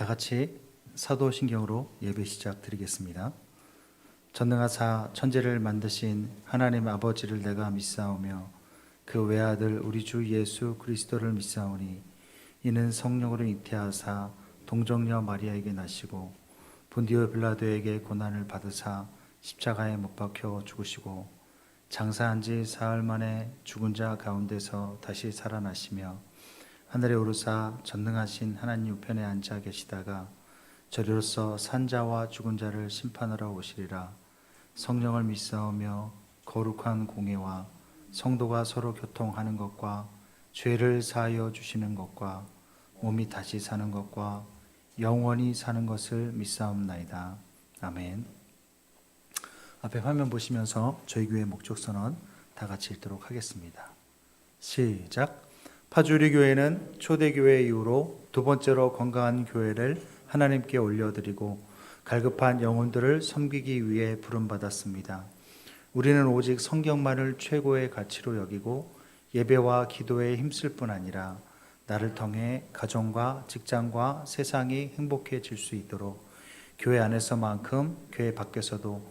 다 같이 사도신경으로 예배 시작 드리겠습니다. 전능하사 천지를 만드신 하나님 아버지를 내가 믿사오며 그 외아들 우리 주 예수 그리스도를 믿사오니 이는 성령으로 잉태하사 동정녀 마리아에게 나시고 본디오 빌라도에게 고난을 받으사 십자가에 못 박혀 죽으시고 장사한 지 사흘 만에 죽은 자 가운데서 다시 살아나시며 하늘에 오르사 전능하신 하나님 우편에 앉아 계시다가 저리로서 산 자와 죽은 자를 심판하러 오시리라. 성령을 믿사오며 거룩한 공예와 성도가 서로 교통하는 것과 죄를 사하여 주시는 것과 몸이 다시 사는 것과 영원히 사는 것을 믿사옵나이다. 아멘. 앞에 화면 보시면서 저희 교회 목적선언 다 같이 읽도록 하겠습니다. 시작. 파주리 교회는 초대교회 이후로 두 번째로 건강한 교회를 하나님께 올려드리고 갈급한 영혼들을 섬기기 위해 부름받았습니다. 우리는 오직 성경만을 최고의 가치로 여기고 예배와 기도에 힘쓸 뿐 아니라 나를 통해 가정과 직장과 세상이 행복해질 수 있도록 교회 안에서만큼 교회 밖에서도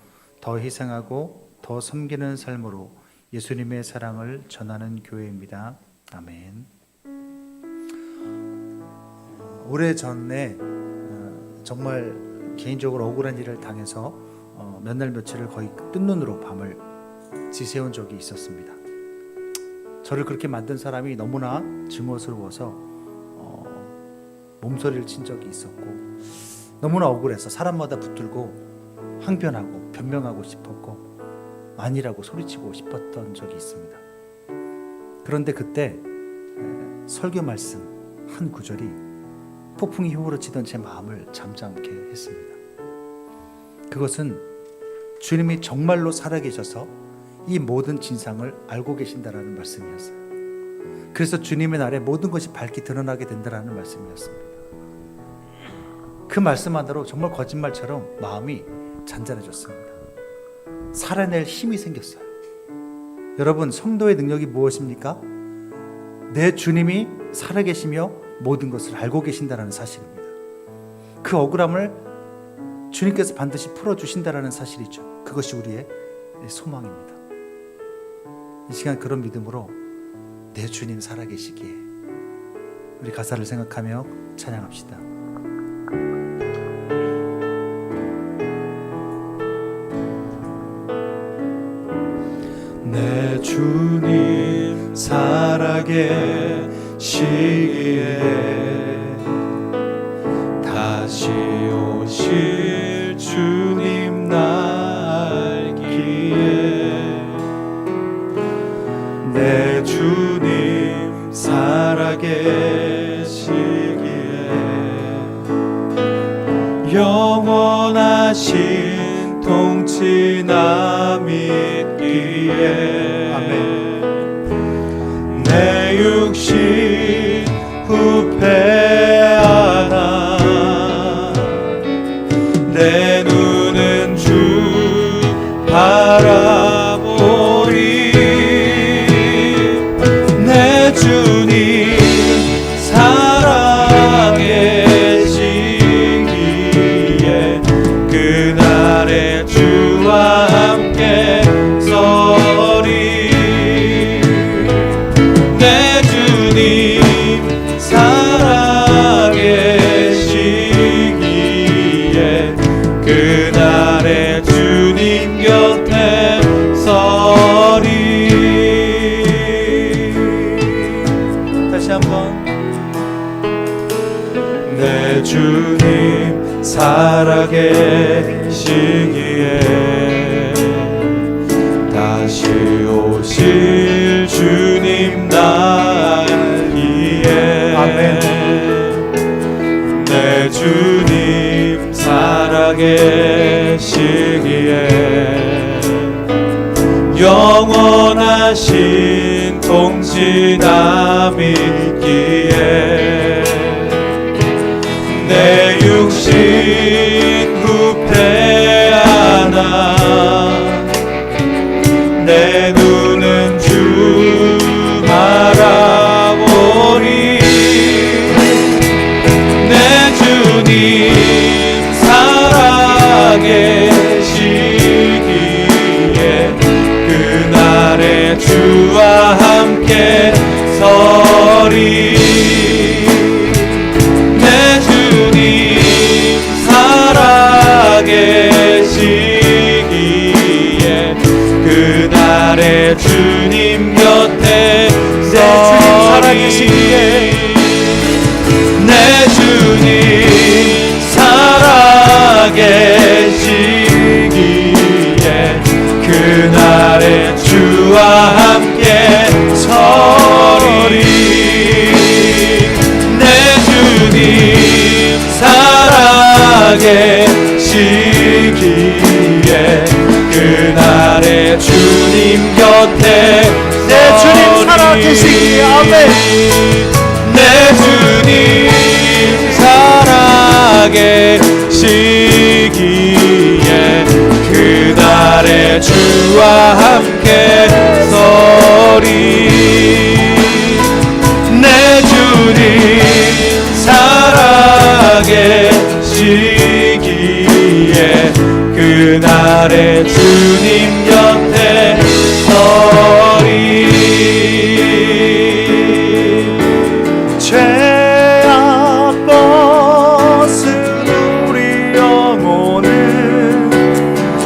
더 희생하고 더 섬기는 삶으로 예수님의 사랑을 전하는 교회입니다. 아멘. 오래전에 정말 개인적으로 억울한 일을 당해서 몇 날 며칠을 거의 뜬 눈으로 밤을 지새운 적이 있었습니다. 저를 그렇게 만든 사람이 너무나 증오스러워서 몸소리를 친 적이 있었고 너무나 억울해서 사람마다 붙들고 항변하고 변명하고 싶었고 아니라고 소리치고 싶었던 적이 있습니다. 그런데 그때 설교 말씀 한 구절이 폭풍이 휘몰아치던 제 마음을 잠잠케 했습니다. 그것은 주님이 정말로 살아계셔서 이 모든 진상을 알고 계신다라는 말씀이었어요. 그래서 주님의 날에 모든 것이 밝게 드러나게 된다라는 말씀이었습니다. 그 말씀 하나로 정말 거짓말처럼 마음이 잔잔해졌습니다. 살아낼 힘이 생겼어요. 여러분, 성도의 능력이 무엇입니까? 내 주님이 살아계시며 모든 것을 알고 계신다라는 사실입니다. 그 억울함을 주님께서 반드시 풀어주신다라는 사실이죠. 그것이 우리의 소망입니다. 이 시간 그런 믿음으로 내 주님 살아계시기에 우리 가사를 생각하며 찬양합시다. 내 주님 살아계시기에 다시 오실 주님 날기에 내 주님 살아계시기에 영원하신 통치 나 믿기에 아멘. 내 육신 후패하나 내 눈은 주 바라보리 내 주님 살아계시기에 그날의 주와 함께 서리 내 주님 살아계시기에 그날의 주님 곁에 서리. 다시 한번. 내 주님 살아계시기에 다시 오실 주님 날기에 아멘. 내 주님 살아계시기에 영원하신 통치 나 믿기에 내 육신 후패하나 내 눈은 주 바라보리 내 주님 살아계시기에 그날에 주와 함께 서리. 내 주님 살아계시기에 그날에 주님 곁에 서리. 내 주님 살아계시기에 그날에 주와 함께 서리. 내 주님 살아계시기에 그날에 주님 곁에 내 주님 살아계시기에 아멘. 내 주님 살아계시기에 그날에 주와 함께 서리. 내 주님 살아계시기에 그날에 주님 곁에 서리. 죄악 벗은 우리 영혼은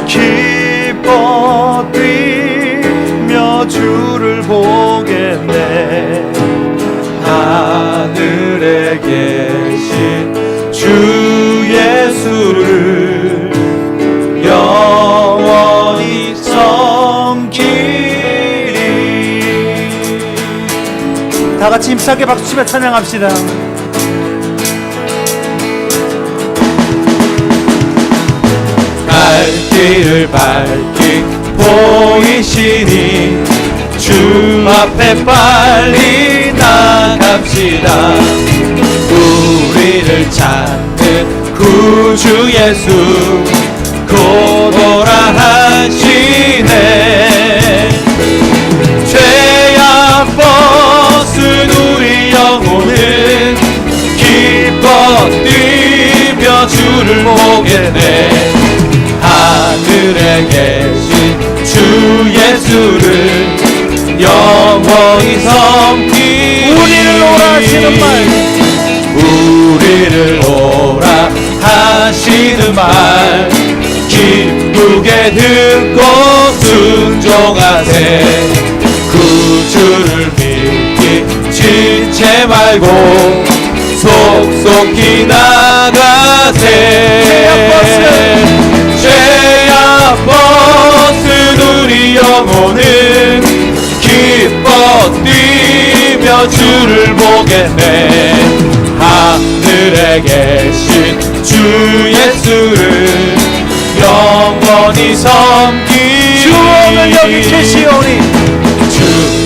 기뻐 뛰며 주를 보겠네. 하늘에 계신 주 예수를 영원히 섬기리. 다 같이 힘차게 박수치며 찬양합시다. 갈 길을 밝히 보이시니 주 앞에 빨리 나갑시다. 우리를 찾는 구주 예수 곧 오라 하시네. 죄악 벗은 우리 영혼은 기뻐 뛰며 주를 보겠네. 하늘에 계신 주 예수를 영원히 섬기리. 우리를 오라 하시는 말, 우리를 오라 하시는 말 기쁘게 듣고 순종하세. 구주를 믿기 지체 말고 속속히 나가세. 죄악 벗은 우리 영혼은 기뻐 뛰며 주를 보겠네. 하늘에 계신 주 예수를 영원히 섬기리. 주 오늘 여기 계시오니, 주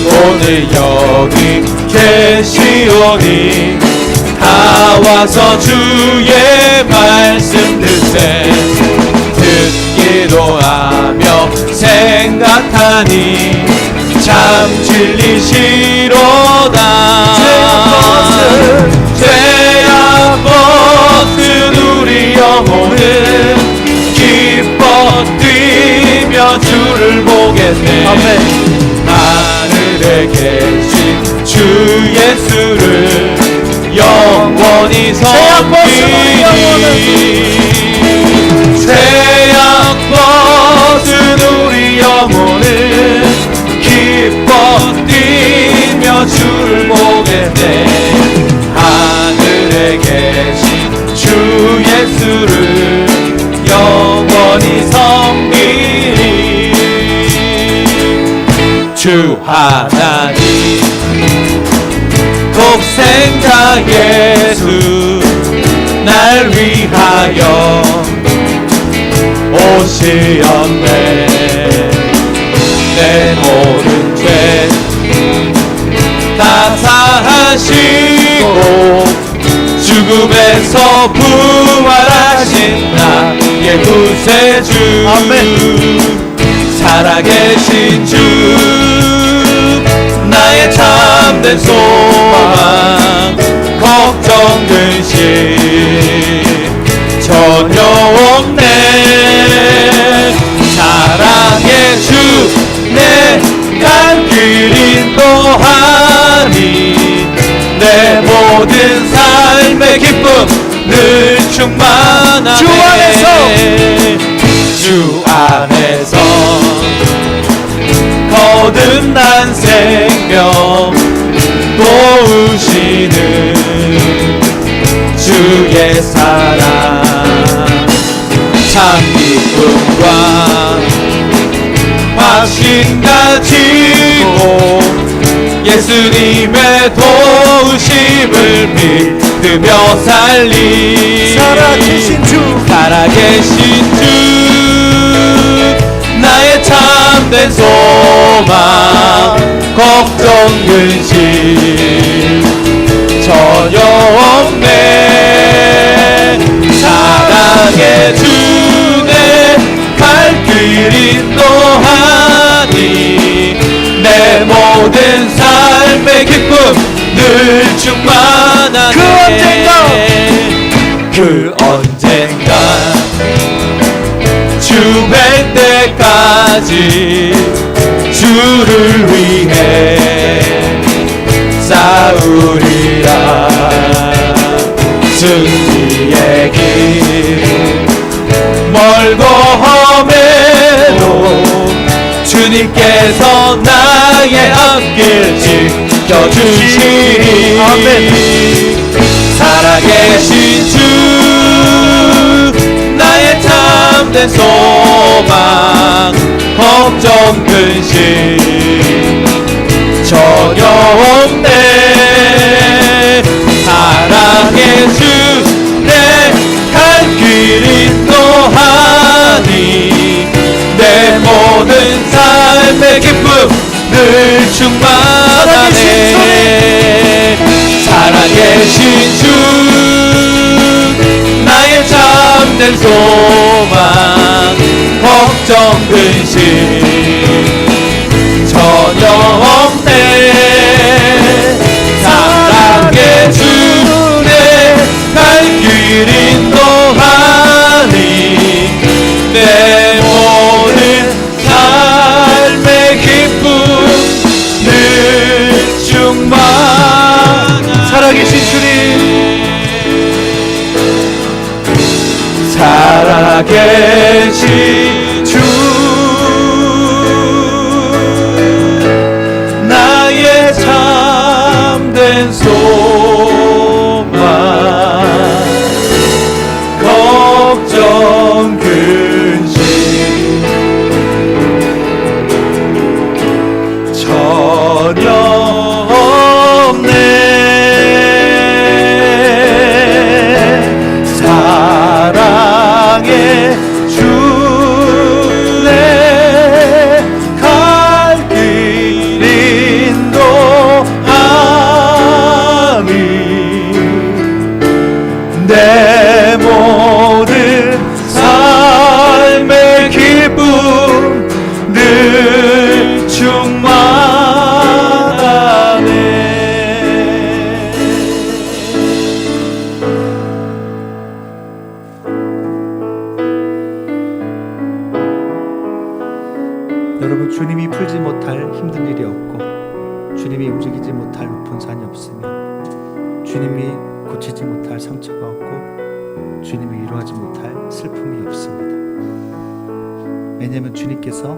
오늘 여기 계시오니 다 와서 주의 말씀 듣세. 듣기도 하며 생각하니 참 진리시로다. 죄악 벗은 우리 영혼은 기뻐 뛰며 주를 보겠네. 아멘. 하늘에 계신 주 예수를 영원히 섬기리. 죄악 벗은 우리 영혼은 기뻐 뛰며 주를 보겠네. 하늘에 계신 주 예수를 영원히 섬기리. 주 하나님 독생자 예수 날 위하여 오시었네. 내 모든 죄 다 사하시고 죽음에서 부활하신 나의 구세주. 아멘. 살아계신 주 나의 참된 소망 걱정 근심 전혀 없네. 모든 삶의 기쁨 늘 충만하네. 주 주 안에서 거듭난 생명 도우시는 주의 사랑 참 기쁨과 확신 가지고 예수님의 도우심을 믿으며 살아계신 주 살아계신 주 나의 참된 소망 걱정 근심 전혀 없네. 사랑의 주내 갈 길 인도하니 내 모든 삶의 기쁨 늘 충만하네. 그 언젠가 주뵐 때까지 주를 위해 싸우리라. 승리의 길 멀고 험해도 주님께서 나의 앞길 지켜주시리. 아멘. 살아계신 주 나의 참된 소망 걱정 근심 전혀 없네. 사랑의 주 내 갈 길 인도하니 내 모든 삶의 기쁨 늘 충만하네. 살아계신 주 나의 참된 소망 걱정 근심 전혀 없네. 사랑의 주 내 갈 길 인도하니 내 모든 삶의 기쁨 늘 충만하네. 살아계신 주님 살아계신 주 나의 참된 소망 걱정 근심 전혀 없네. 사랑의 주 내 갈 길 인도하니 내 모든 삶의 기쁨 늘 충만하네. 여러분, 주님이 풀지 못할 힘든 일이 없고 주님이 움직이지 못할 높은 산이 없으며 주님이 고치지 못할 상처가 없고 주님이 위로하지 못할 슬픔이 없습니다. 왜냐하면 주님께서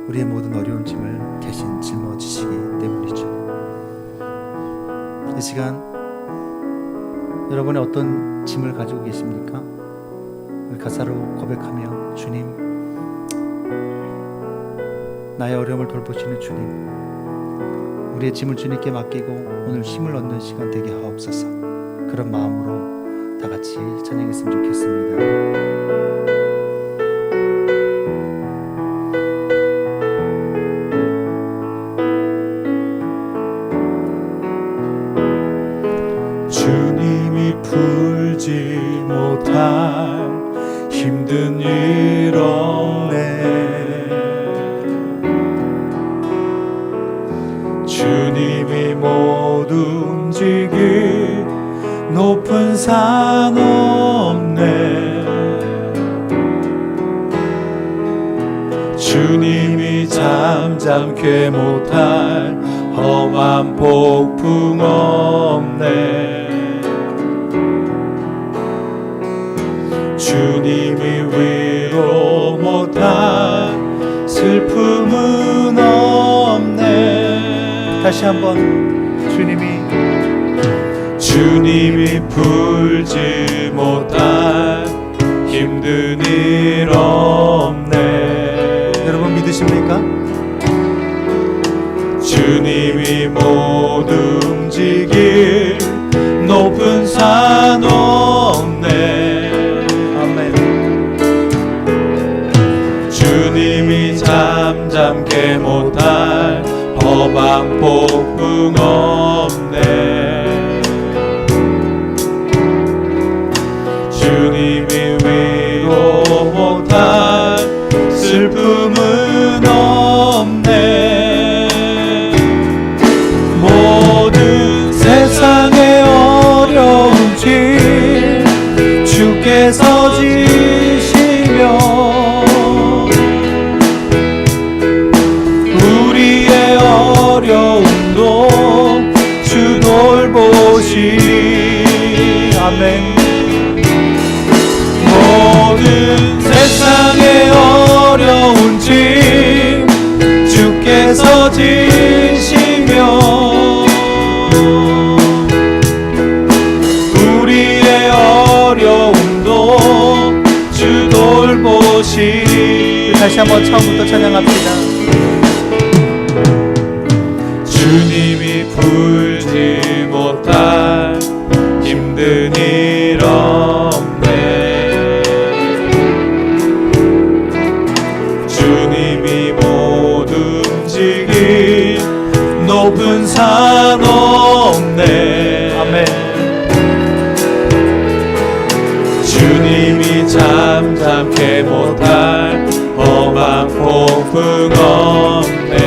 우리의 모든 어려운 짐을 대신 짊어지시기 때문이죠. 이 시간 여러분의 어떤 짐을 가지고 계십니까? 우리 가사로 고백하며 주님, 나의 어려움을 돌보시는 주님, 우리의 짐을 주님께 맡기고 오늘 힘을 얻는 시간 되게 하옵소서. 그런 마음으로 다 같이 찬양했으면 좋겠습니다. 주님이 풀지 못할 힘든 일 없네. 주님이 모두 움직일 높은 산 없네. 주님이 잠잠케 못할 험한 폭풍 없네. 주님이 위로 못한 슬픔은 없네. 다시 한번 주님이 풀지 못한 힘든 일 없네. 여러분 믿으십니까? 주님이 못 움직일 높은 산 없네. 아멘. 주님이 잠잠케 못할 허방 폭풍 없네. 주님이 위로 못한 슬픔은 없네. 모든 세상의 어려운 짐 주께서 지시며 우리의 어려움도 주 돌보시니. 아멘. 모든 세상의 어려운 짐 주께서 지시며 우리의 어려움도 주 돌보시니. 다시 한번 처음부터 찬양합시다. 주님이 풀지 못할 힘든 일 없네. 주님이 못 움직일 높은 산 없네. 아멘. 주님이 잠잠케 못할 험한 폭풍 없네.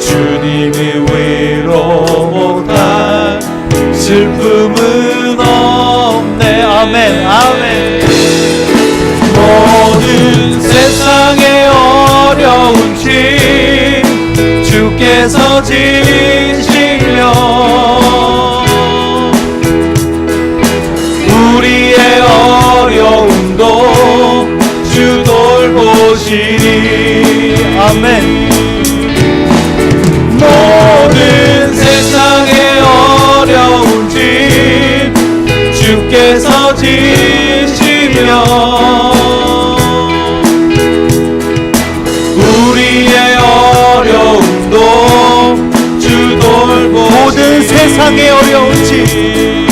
주님이 위로 못한 슬픔은 없네. 아멘. 아멘. 모든 세상의 어려운 짐 주께서 지시며 우리의 어려움도 주 돌보시니. 아멘. 모든 세상의 어려운 짐 주께서 지시며 우리의 어려움도 주 돌보시니. 모든 세상의 어려운 짐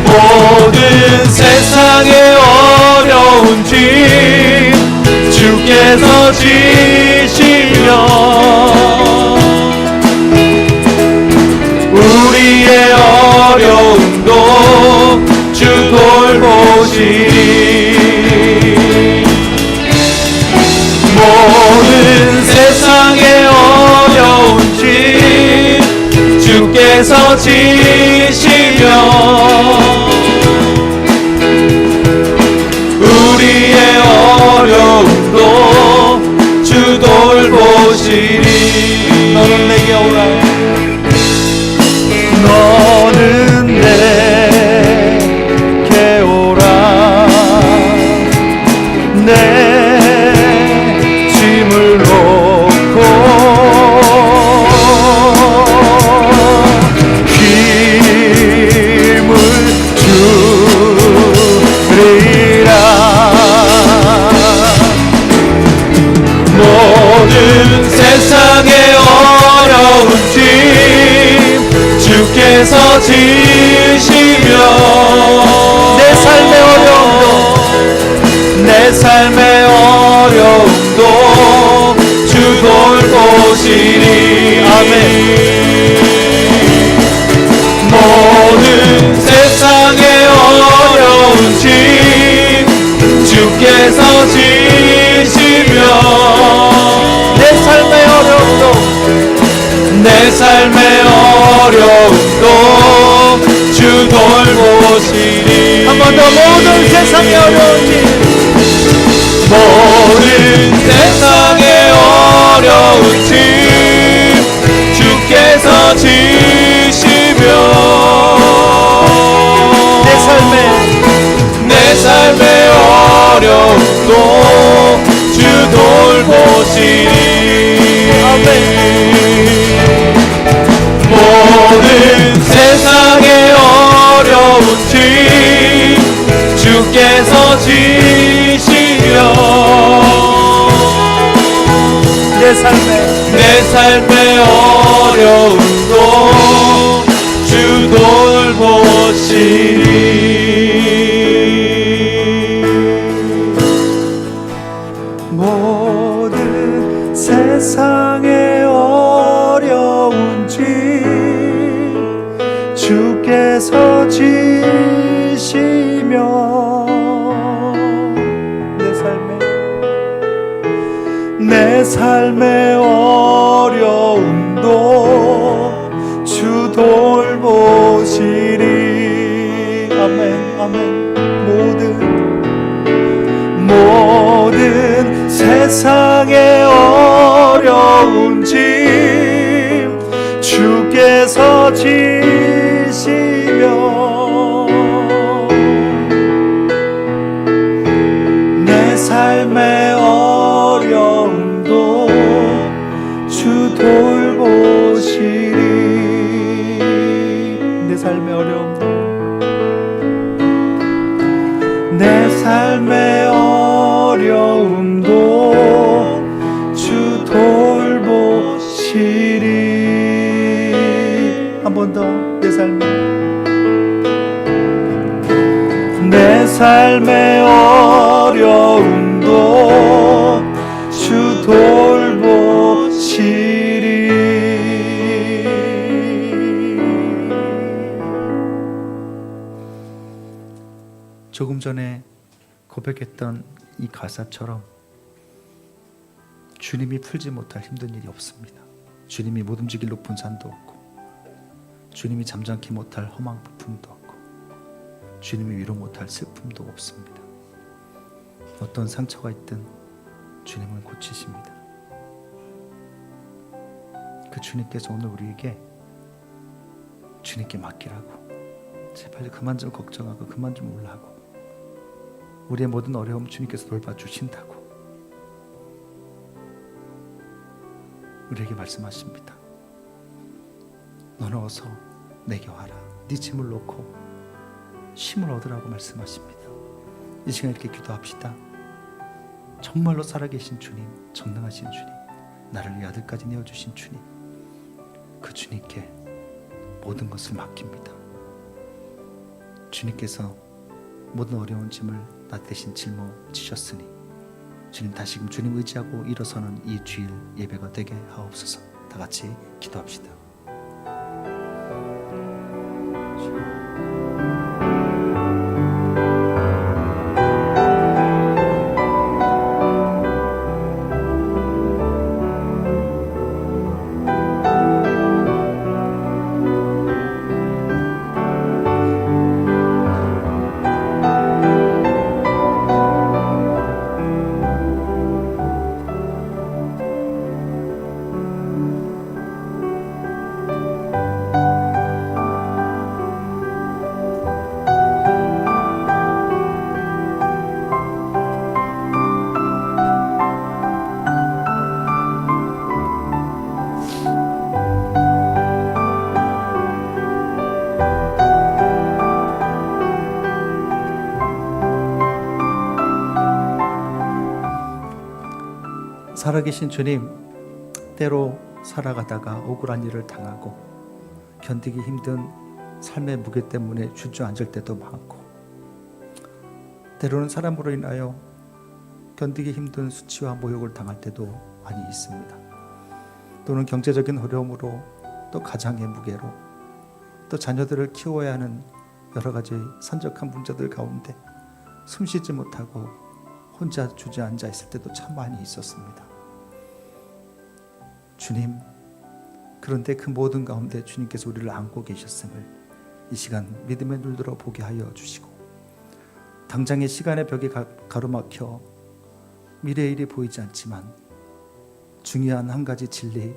모든 세상의 어려운 짐 주께서 지시며 우리의 어려움도 주 돌보시니. 모든 세상의 어려운 짐 주께서 지시며 우리의 어려움도 주 돌보시니. 너는 내게 오라. 너는 내게 오라. 내 짐을 놓고 힘을 주리라. 모든 세상의 어려운 짐 주께서 지시며 내 삶의 어려움도 내 삶의 어려움도 주 돌보시니. 아멘. 모든 세상의 어려운 짐 주께서 지시며 내 삶의 어려움도 내 삶의 어려움도 주 돌보시니. 한 번 더 모든 세상의 어려운 짐 모든 세상의 어려운 짐 주께서 지시며 지시며 내 삶에 내 삶의 어려움도 주 돌보시리. 모든 세상의 어려운 짐 주께서 지시며 내 삶의 어려움도 주 돌보시리. 아멘 아멘. 모든 세상의 어려운 짐 주께서 지시며 내 삶의 어려움도 주 돌보시리. 내 삶의 어려움도 내 삶의 어려움도 주 돌보시리. 한 번 더. 내 삶의 어려움도 주 돌보시리. 조금 전에 고백했던 이 가사처럼 주님이 풀지 못할 힘든 일이 없습니다. 주님이 못 움직일 높은 산도 없고, 주님이 잠잠케 못할 험한 부품도 없고, 주님이 위로 못할 슬픔도 없습니다. 어떤 상처가 있든 주님은 고치십니다. 그 주님께서 오늘 우리에게 주님께 맡기라고, 제발 그만 좀 걱정하고 그만 좀 우울하고, 우리의 모든 어려움 주님께서 돌봐주신다고 우리에게 말씀하십니다. 너는 어서 내게 와라. 네 짐을 놓고 쉼을 얻으라고 말씀하십니다. 이 시간 이렇게 기도합시다. 정말로 살아계신 주님, 전능하신 주님, 나를 이 아들까지 내어주신 주님, 그 주님께 모든 것을 맡깁니다. 주님께서 모든 어려운 짐을 나 대신 짊어지셨으니 주님, 다시금 주님 의지하고 일어서는 이 주일 예배가 되게 하옵소서. 다 같이 기도합시다. 살아계신 주님, 때로 살아가다가 억울한 일을 당하고 견디기 힘든 삶의 무게 때문에 주저앉을 때도 많고, 때로는 사람으로 인하여 견디기 힘든 수치와 모욕을 당할 때도 많이 있습니다. 또는 경제적인 어려움으로, 또 가장의 무게로, 또 자녀들을 키워야 하는 여러 가지 산적한 문제들 가운데 숨쉬지 못하고 혼자 주저앉아 있을 때도 참 많이 있었습니다. 주님, 그런데 그 모든 가운데 주님께서 우리를 안고 계셨음을 이 시간 믿음의 눈으로 보게 하여 주시고, 당장의 시간의 벽에 가로막혀 미래의 일이 보이지 않지만 중요한 한 가지 진리,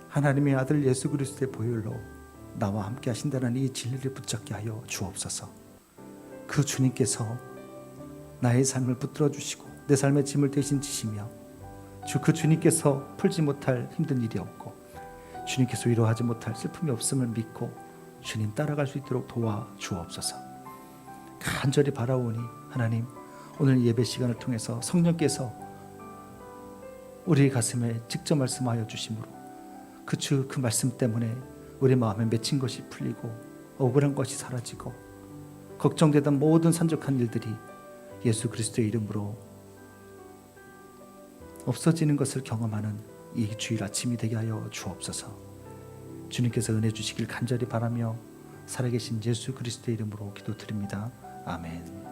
하나님의 아들 예수 그리스도의 보혈로 나와 함께 하신다는 이 진리를 붙잡게 하여 주옵소서. 그 주님께서 나의 삶을 붙들어 주시고 내 삶의 짐을 대신 지시며, 그 주님께서 풀지 못할 힘든 일이 없고 주님께서 위로하지 못할 슬픔이 없음을 믿고 주님 따라갈 수 있도록 도와주옵소서. 간절히 바라오니 하나님, 오늘 예배 시간을 통해서 성령께서 우리 가슴에 직접 말씀하여 주심으로 그 말씀 때문에 우리 마음에 맺힌 것이 풀리고 억울한 것이 사라지고 걱정되던 모든 산적한 일들이 예수 그리스도의 이름으로 없어지는 것을 경험하는 이 주일 아침이 되게 하여 주옵소서. 주님께서 은혜 주시길 간절히 바라며 살아계신 예수 그리스도의 이름으로 기도드립니다. 아멘.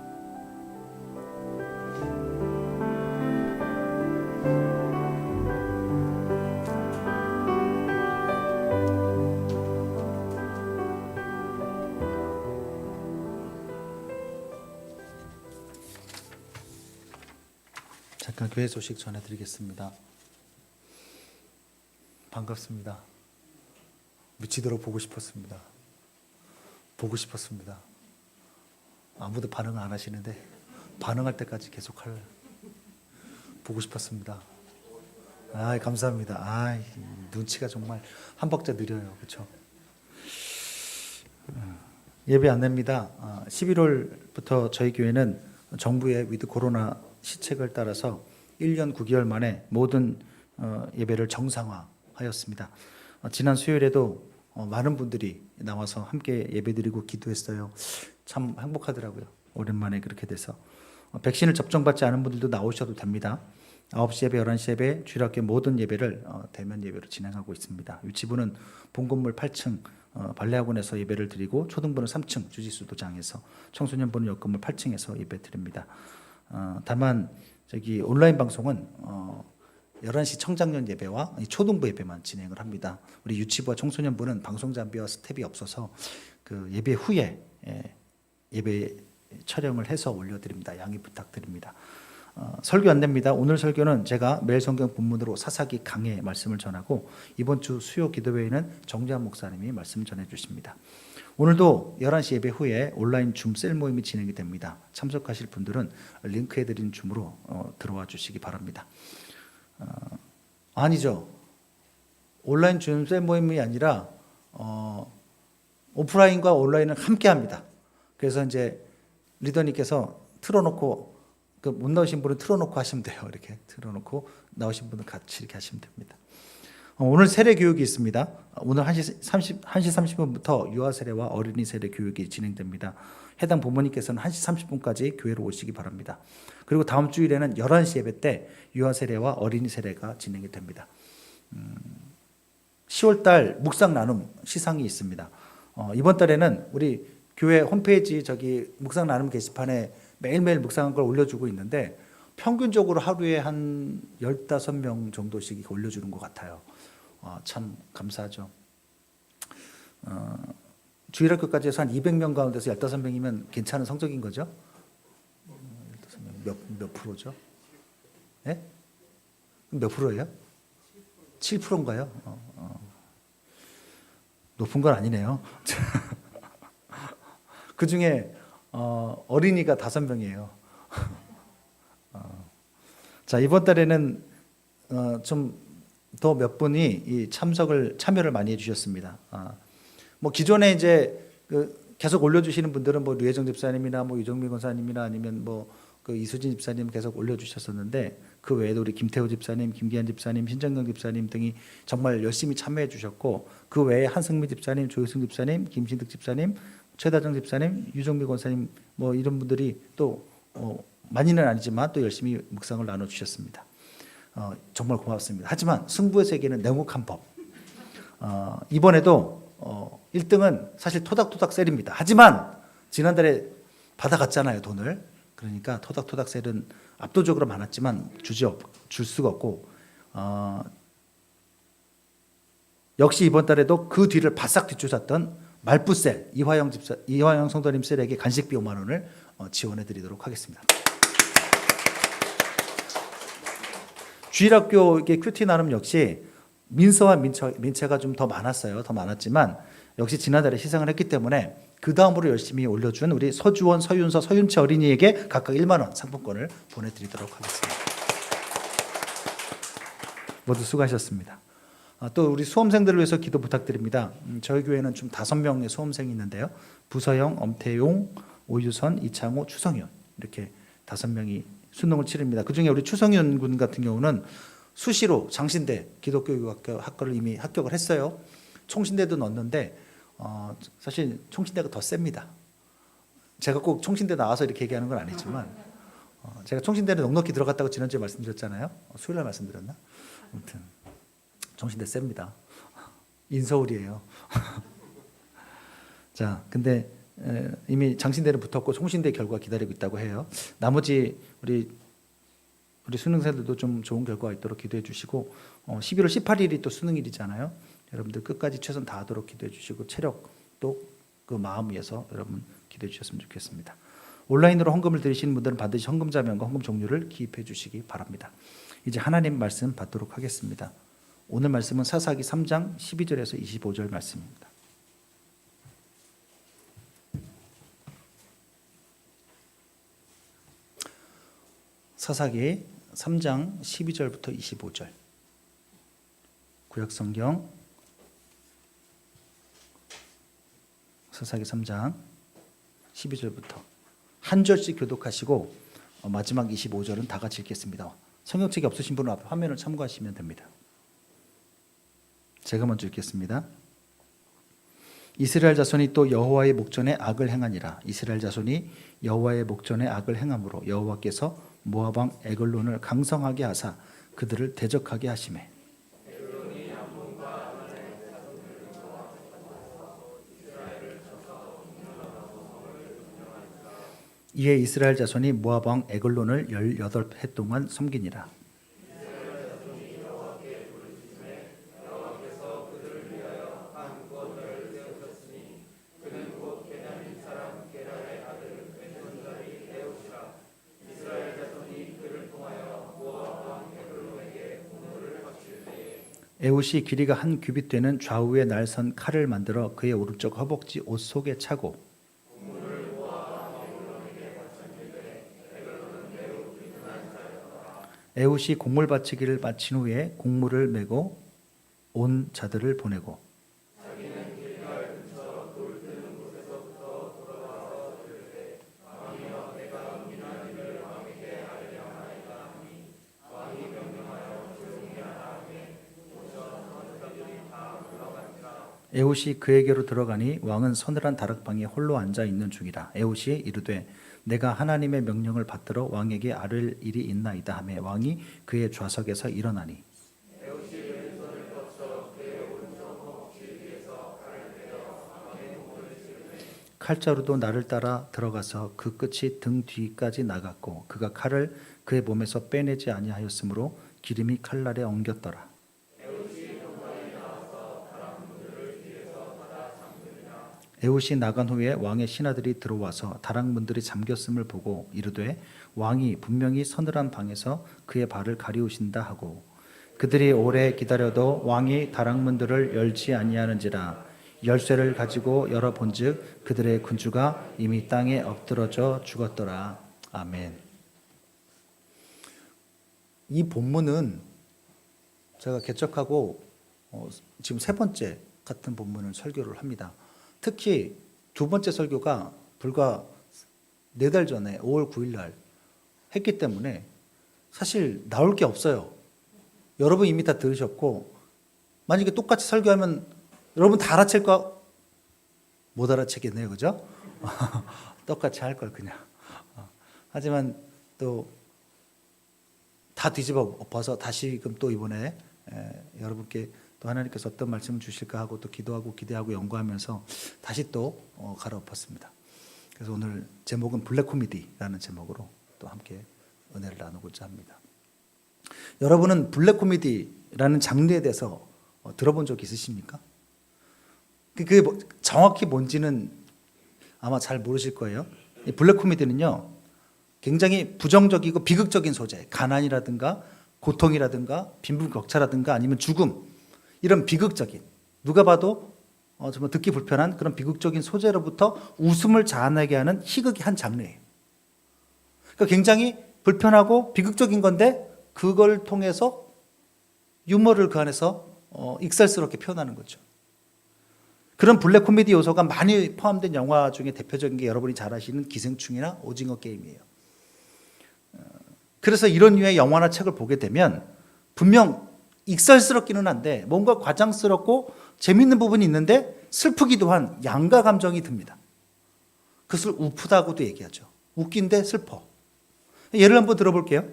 잠깐 교회 소식 전해드리겠습니다. 반갑습니다. 미치도록 보고 싶었습니다. 아무도 반응을 안 하시는데 반응할 때까지 계속 보고 싶었습니다. 감사합니다. 눈치가 정말 한 박자 느려요. 그렇죠? 예배 안내입니다. 11월부터 저희 교회는 정부의 위드 코로나 시책을 따라서 1년 9개월 만에 모든 예배를 정상화하였습니다. 지난 수요일에도 많은 분들이 나와서 함께 예배드리고 기도했어요. 참 행복하더라고요. 오랜만에 그렇게 돼서. 백신을 접종받지 않은 분들도 나오셔도 됩니다. 9시 예배, 11시 예배, 주일학교 모든 예배를 대면 예배로 진행하고 있습니다. 유치부는 본건물 8층 발레학원에서 예배를 드리고 초등부는 3층 주지수 도장에서, 청소년부는 옆건물 8층에서 예배 드립니다. 다만 저기 온라인 방송은 11시 청장년 예배와 초등부 예배만 진행을 합니다. 우리 유치부와 청소년부는 방송 장비와 스텝이 없어서 그 예배 후에 예배 촬영을 해서 올려드립니다. 양해 부탁드립니다. 설교 안내입니다. 오늘 설교는 제가 매일 성경 본문으로 사사기 강해 말씀을 전하고 이번 주 수요 기도회에는 정재환 목사님이 말씀 전해 주십니다. 오늘도 11시 예배 후에 온라인 줌 셀 모임이 진행이 됩니다. 참석하실 분들은 링크해드린 줌으로 들어와 주시기 바랍니다. 아니죠. 온라인 줌 셀 모임이 아니라 오프라인과 온라인을 함께 합니다. 그래서 이제 리더님께서 틀어놓고 못 나오신 분은 틀어놓고 하시면 돼요. 이렇게 틀어놓고 나오신 분은 같이 이렇게 하시면 됩니다. 오늘 세례 교육이 있습니다. 오늘 1시 30분부터 유아 세례와 어린이 세례 교육이 진행됩니다. 해당 부모님께서는 1시 30분까지 교회로 오시기 바랍니다. 그리고 다음 주일에는 11시 예배 때 유아 세례와 어린이 세례가 진행이 됩니다. 10월 달 묵상 나눔 시상이 있습니다. 이번 달에는 우리 교회 홈페이지 묵상 나눔 게시판에 매일매일 묵상한 걸 올려주고 있는데 평균적으로 하루에 한 15명 정도씩 올려주는 것 같아요. 참 감사하죠. 주일학교까지 해서 한 200명 가운데서 15명이면 괜찮은 성적인 거죠? 15명 몇 프로죠? 네? 몇 프로예요? 7%인가요? 높은 건 아니네요. 그 중에 어린이가 5명이에요. 자, 이번 달에는 좀 더 몇 분이 이 참여를 많이 해주셨습니다. 뭐 기존에 이제 계속 올려주시는 분들은 뭐 류혜정 집사님이나 뭐 유정민 권사님이나 아니면 뭐 그 이수진 집사님 계속 올려주셨었는데 그 외에도 우리 김태호 집사님, 김기한 집사님, 신정경 집사님 등이 정말 열심히 참여해 주셨고 그 외에 한승미 집사님, 조효승 집사님, 김신득 집사님, 최다정 집사님, 유정민 권사님 뭐 이런 분들이 또 많이는 아니지만 또 열심히 묵상을 나눠 주셨습니다. 정말 고맙습니다. 하지만 승부의 세계는 냉혹한 법. 이번에도 1등은 사실 토닥토닥 셀입니다. 하지만 지난달에 받아갔잖아요, 돈을. 그러니까 토닥토닥 셀은 압도적으로 많았지만 줄 수가 없고 역시 이번 달에도 그 뒤를 바싹 뒤쫓았던 말부셀 이화영 성도님 셀에게 간식비 5만 원을 지원해 드리도록 하겠습니다. 주일학교 큐티 나눔 역시 민서와 민채가 좀 더 많았어요. 더 많았지만 역시 지난달에 시상을 했기 때문에 그 다음으로 열심히 올려준 우리 서주원, 서윤서, 서윤채 어린이에게 각각 1만 원 상품권을 보내드리도록 하겠습니다. 모두 수고하셨습니다. 또 우리 수험생들을 위해서 기도 부탁드립니다. 저희 교회는 좀 5명의 수험생이 있는데요. 부서영, 엄태용, 오유선, 이창호, 추성윤 이렇게 5명이 수능을 치릅니다. 그중에 우리 추성윤 군 같은 경우는 수시로 장신대 기독교육학과를 이미 합격을 했어요. 총신대도 넣었는데 사실 총신대가 더 셉니다. 제가 꼭 총신대 나와서 이렇게 얘기하는 건 아니지만 제가 총신대는 넉넉히 들어갔다고 지난주에 말씀드렸잖아요. 수요일날 말씀드렸나? 아무튼 총신대 셉니다. 인서울이에요. 자, 근데 이미 장신대는 붙었고 총신대 결과 기다리고 있다고 해요. 나머지 우리 수능생들도 좀 좋은 결과가 있도록 기도해 주시고 11월 18일이 또 수능일이잖아요. 여러분들 끝까지 최선 다하도록 기도해 주시고 체력도 그 마음 위해서 여러분 기도해 주셨으면 좋겠습니다. 온라인으로 헌금을 드리시는 분들은 반드시 헌금자명과 헌금 종류를 기입해 주시기 바랍니다. 이제 하나님 말씀 받도록 하겠습니다. 오늘 말씀은 사사기 3장 12절에서 25절 말씀입니다. 사사기 3장 12절부터 25절. 구약성경 사사기 3장 12절부터 한 절씩 교독하시고 마지막 25절은 다 같이 읽겠습니다. 성경책이 없으신 분은 앞에 화면을 참고하시면 됩니다. 제가 먼저 읽겠습니다. 이스라엘 자손이 또 여호와의 목전에 악을 행하니라. 이스라엘 자손이 여호와의 목전에 악을 행함으로 여호와께서 모압 왕 에글론을 강성하게 하사 그들을 대적하게 하시매 이에 이스라엘 자손이 모압 왕 에글론을 18해 동안 섬기니라. 에훗이 길이가 한 규빗 되는 좌우에 날선 칼을 만들어 그의 오른쪽 허벅지 옷 속에 차고 에훗이 곡물 바치기를 마친 후에 곡물을 메고 온 자들을 보내고 에훗이 그에게로 들어가니 왕은 서늘한 다락방에 홀로 앉아 있는 중이라. 에훗이 이르되 내가 하나님의 명령을 받들어 왕에게 아뢰 일이 있나이다 하매 왕이 그의 좌석에서 일어나니 칼자루도 나를 따라 들어가서 그 끝이 등 뒤까지 나갔고 그가 칼을 그의 몸에서 빼내지 아니하였으므로 기름이 칼날에 엉겼더라. 에훗이 나간 후에 왕의 신하들이 들어와서 다락문들이 잠겼음을 보고 이르되 왕이 분명히 서늘한 방에서 그의 발을 가리우신다 하고 그들이 오래 기다려도 왕이 다락문들을 열지 아니하는지라. 열쇠를 가지고 열어본즉 그들의 군주가 이미 땅에 엎드러져 죽었더라. 아멘. 이 본문은 제가 개척하고 지금 3번째 같은 본문을 설교를 합니다. 특히 2번째 설교가 불과 4달 전에 5월 9일 날 했기 때문에 사실 나올 게 없어요. 여러분 이미 다 들으셨고 만약에 똑같이 설교하면 여러분 다 알아챌까? 못 알아채겠네요. 그죠? 똑같이 할 걸 그냥. 하지만 또 다 뒤집어 엎어서 다시금 또 이번에 여러분께 또 하나님께서 어떤 말씀을 주실까 하고 또 기도하고 기대하고 연구하면서 다시 또 갈아엎었습니다. 그래서 오늘 제목은 블랙 코미디라는 제목으로 또 함께 은혜를 나누고자 합니다. 여러분은 블랙 코미디라는 장르에 대해서 들어본 적 있으십니까? 그게 정확히 뭔지는 아마 잘 모르실 거예요. 이 블랙 코미디는요, 굉장히 부정적이고 비극적인 소재, 가난이라든가 고통이라든가 빈부격차라든가 아니면 죽음, 이런 비극적인, 누가 봐도 정말 듣기 불편한 그런 비극적인 소재로부터 웃음을 자아내게 하는 희극의 한 장르예요. 그러니까 굉장히 불편하고 비극적인 건데 그걸 통해서 유머를 그 안에서 익살스럽게 표현하는 거죠. 그런 블랙 코미디 요소가 많이 포함된 영화 중에 대표적인 게 여러분이 잘 아시는 기생충이나 오징어 게임이에요. 그래서 이런 류의 영화나 책을 보게 되면 분명 익살스럽기는 한데 뭔가 과장스럽고 재밌는 부분이 있는데 슬프기도 한 양가 감정이 듭니다. 그것을 우프다고도 얘기하죠. 웃긴데 슬퍼. 예를 한번 들어볼게요.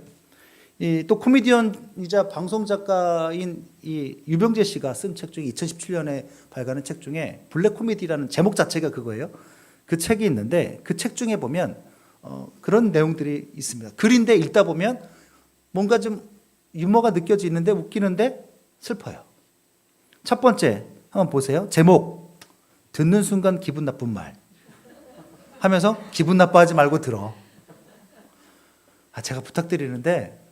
또 코미디언이자 방송 작가인 이 유병재 씨가 쓴 책 중에 2017년에 발간한 책 중에 블랙 코미디라는 제목 자체가 그거예요. 그 책이 있는데 그 책 중에 보면 그런 내용들이 있습니다. 글인데 읽다 보면 뭔가 좀 유머가 느껴지는데 웃기는데 슬퍼요. 첫 번째 한번 보세요. 제목 듣는 순간 기분 나쁜 말 하면서 기분 나빠하지 말고 들어. 제가 부탁드리는데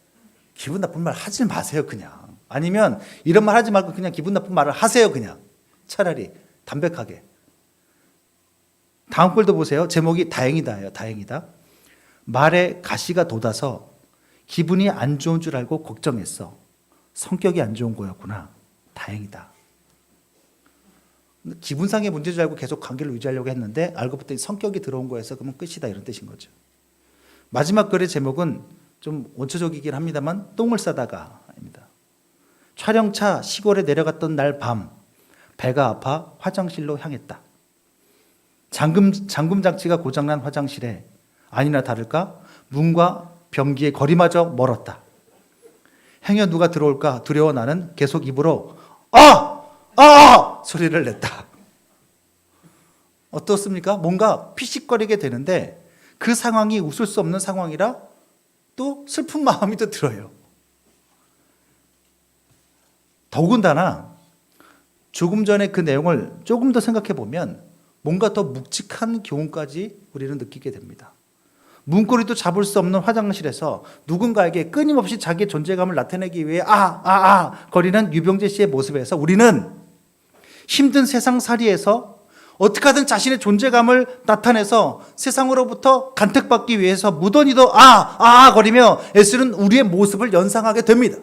기분 나쁜 말 하지 마세요 그냥. 아니면 이런 말 하지 말고 그냥 기분 나쁜 말을 하세요 그냥. 차라리 담백하게. 다음 글도 보세요. 제목이 다행이다예요. 다행이다. 말에 가시가 돋아서 기분이 안 좋은 줄 알고 걱정했어. 성격이 안 좋은 거였구나. 다행이다. 기분상의 문제인 줄 알고 계속 관계를 유지하려고 했는데 알고 봤더니 성격이 들어온 거여서 그러면 끝이다 이런 뜻인 거죠. 마지막 글의 제목은 좀 원초적이긴 합니다만 똥을 싸다가입니다. 촬영차 시골에 내려갔던 날 밤 배가 아파 화장실로 향했다. 잠금 장치가 고장난 화장실에 아니나 다를까 문과 변기의 거리마저 멀었다. 행여 누가 들어올까 두려워 나는 계속 입으로 소리를 냈다. 어떻습니까? 뭔가 피식거리게 되는데 그 상황이 웃을 수 없는 상황이라 또 슬픈 마음이 또 들어요. 더군다나 조금 전에 그 내용을 조금 더 생각해 보면 뭔가 더 묵직한 교훈까지 우리는 느끼게 됩니다. 문고리도 잡을 수 없는 화장실에서 누군가에게 끊임없이 자기의 존재감을 나타내기 위해 거리는 유병재 씨의 모습에서 우리는 힘든 세상살이에서 어떻게 하든 자신의 존재감을 나타내서 세상으로부터 간택받기 위해서 무던히도 거리며 애쓰는 우리의 모습을 연상하게 됩니다.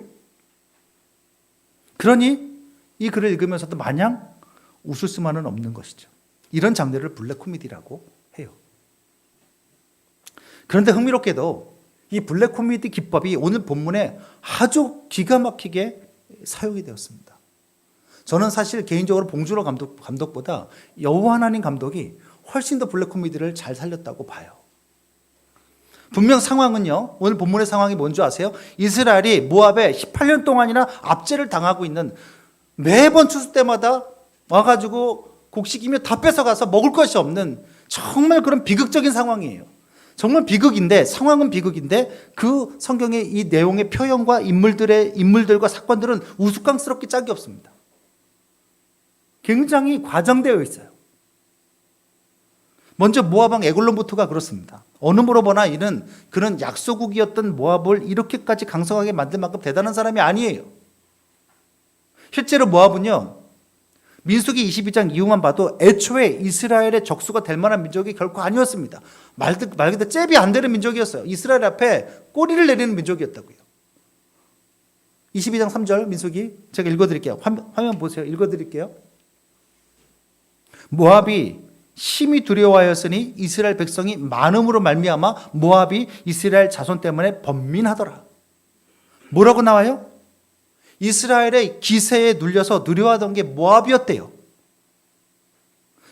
그러니 이 글을 읽으면서도 마냥 웃을 수만은 없는 것이죠. 이런 장르를 블랙 코미디라고 해요. 그런데 흥미롭게도 이 블랙 코미디 기법이 오늘 본문에 아주 기가 막히게 사용이 되었습니다. 저는 사실 개인적으로 봉준호 감독보다 여호와 하나님 감독이 훨씬 더 블랙 코미디를 잘 살렸다고 봐요. 분명 상황은요, 오늘 본문의 상황이 뭔지 아세요? 이스라엘이 모압에 18년 동안이나 압제를 당하고 있는, 매번 추수 때마다 와가지고 곡식이며 다 뺏어가서 먹을 것이 없는 정말 그런 비극적인 상황이에요. 정말 비극인데, 상황은 비극인데 그 성경의 이 내용의 표현과 인물들과 사건들은 우스꽝스럽게 짝이 없습니다. 굉장히 과장되어 있어요. 먼저 모압 왕 에글론부터가 그렇습니다. 어느 물어보나 이는 그는 약소국이었던 모압을 이렇게까지 강성하게 만들 만큼 대단한 사람이 아니에요. 실제로 모압은요, 민수기 22장 이후만 봐도 애초에 이스라엘의 적수가 될 만한 민족이 결코 아니었습니다. 말 그대로 잽이 안 되는 민족이었어요. 이스라엘 앞에 꼬리를 내리는 민족이었다고요. 22장 3절 민수기 제가 읽어드릴게요. 화면 보세요. 읽어드릴게요. 모압이 심히 두려워하였으니 이스라엘 백성이 많음으로 말미암아 모압이 이스라엘 자손 때문에 번민하더라. 뭐라고 나와요? 이스라엘의 기세에 눌려서 두려워하던 게 모압이었대요.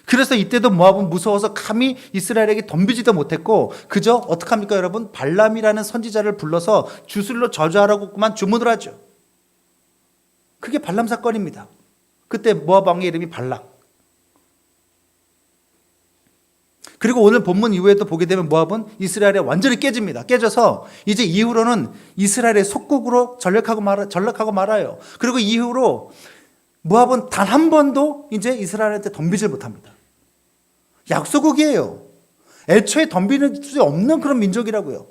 그래서 이때도 모압은 무서워서 감히 이스라엘에게 덤비지도 못했고 그저 어떡합니까 여러분? 발람이라는 선지자를 불러서 주술로 저주하라고만 주문을 하죠. 그게 발람 사건입니다. 그때 모압 왕의 이름이 발락. 그리고 오늘 본문 이후에도 보게 되면 모압은 이스라엘에 완전히 깨집니다. 깨져서 이제 이후로는 이스라엘의 속국으로 전락하고 말아요. 그리고 이후로 모압은 단 한 번도 이제 이스라엘한테 덤비질 못합니다. 약소국이에요. 애초에 덤비는 수 없는 그런 민족이라고요.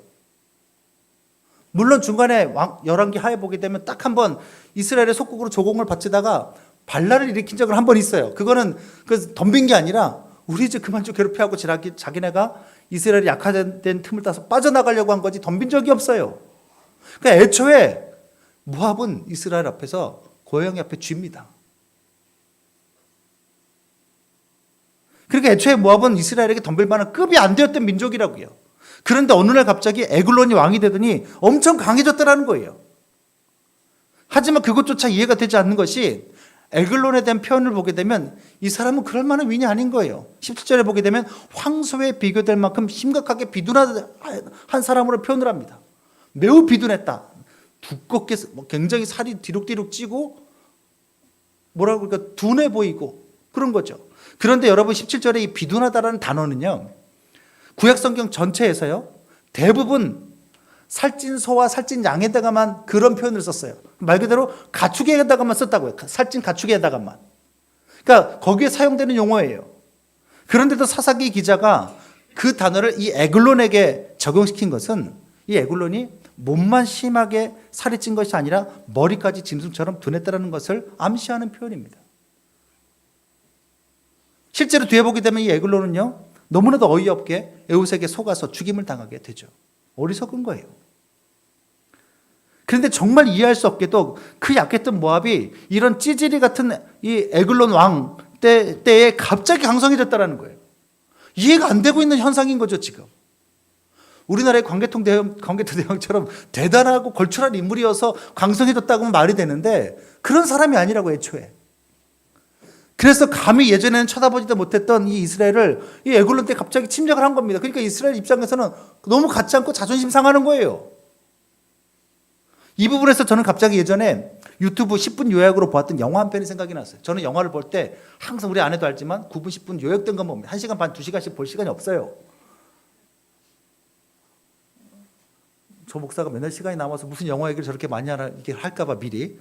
물론 중간에 열왕기 하에 보게 되면 딱 한 번 이스라엘의 속국으로 조공을 바치다가 반란을 일으킨 적은 한 번 있어요. 그거는 덤빈 게 아니라 우리 이제 그만 좀 괴롭혀하고 자기네가 이스라엘이 약화된 틈을 따서 빠져나가려고 한 거지 덤빈 적이 없어요. 그러니까 애초에 모압은 이스라엘 앞에서 고양이 앞에 쥐입니다. 그러니까 애초에 모압은 이스라엘에게 덤빌 만한 급이 안 되었던 민족이라고요. 그런데 어느 날 갑자기 에글론이 왕이 되더니 엄청 강해졌다라는 거예요. 하지만 그것조차 이해가 되지 않는 것이 에글론에 대한 표현을 보게 되면 이 사람은 그럴 만한 위인이 아닌 거예요. 17절에 보게 되면 황소에 비교될 만큼 심각하게 비둔한 사람으로 표현을 합니다. 매우 비둔했다. 두껍게 굉장히 살이 뒤룩뒤룩 찌고 뭐라고 그럴까 둔해 보이고 그런 거죠. 그런데 여러분 17절에 이 비둔하다라는 단어는요. 구약 성경 전체에서요. 대부분 살찐 소와 살찐 양에다가만 그런 표현을 썼어요. 말 그대로 가축에다가만 썼다고요. 살찐 가축에다가만. 그러니까 거기에 사용되는 용어예요. 그런데도 사사기 기자가 그 단어를 이 에글론에게 적용시킨 것은 이 에글론이 몸만 심하게 살이 찐 것이 아니라 머리까지 짐승처럼 둔했다는 것을 암시하는 표현입니다. 실제로 뒤에 보게 되면 이 에글론은요. 너무나도 어이없게 에웃에게 속아서 죽임을 당하게 되죠. 어리석은 거예요. 그런데 정말 이해할 수 없게도 그 약했던 모압이 이런 찌질이 같은 이 에글론 왕 때에 갑자기 강성해졌다는 거예요. 이해가 안 되고 있는 현상인 거죠, 지금. 우리나라의 광개토 대왕처럼 대단하고 걸출한 인물이어서 강성해졌다고 하면 말이 되는데 그런 사람이 아니라고 애초에. 그래서 감히 예전에는 쳐다보지도 못했던 이 이스라엘을 이 에글론 때 갑자기 침략을 한 겁니다. 그러니까 이스라엘 입장에서는 너무 같지 않고 자존심 상하는 거예요. 이 부분에서 저는 갑자기 예전에 유튜브 10분 요약으로 보았던 영화 한 편이 생각이 났어요. 저는 영화를 볼 때 항상 우리 아내도 알지만 9분, 10분 요약된 것만 봅니다. 1시간 반, 2시간씩 볼 시간이 없어요. 저 목사가 맨날 시간이 남아서 무슨 영화 얘기를 저렇게 많이 이렇게 할까봐 미리.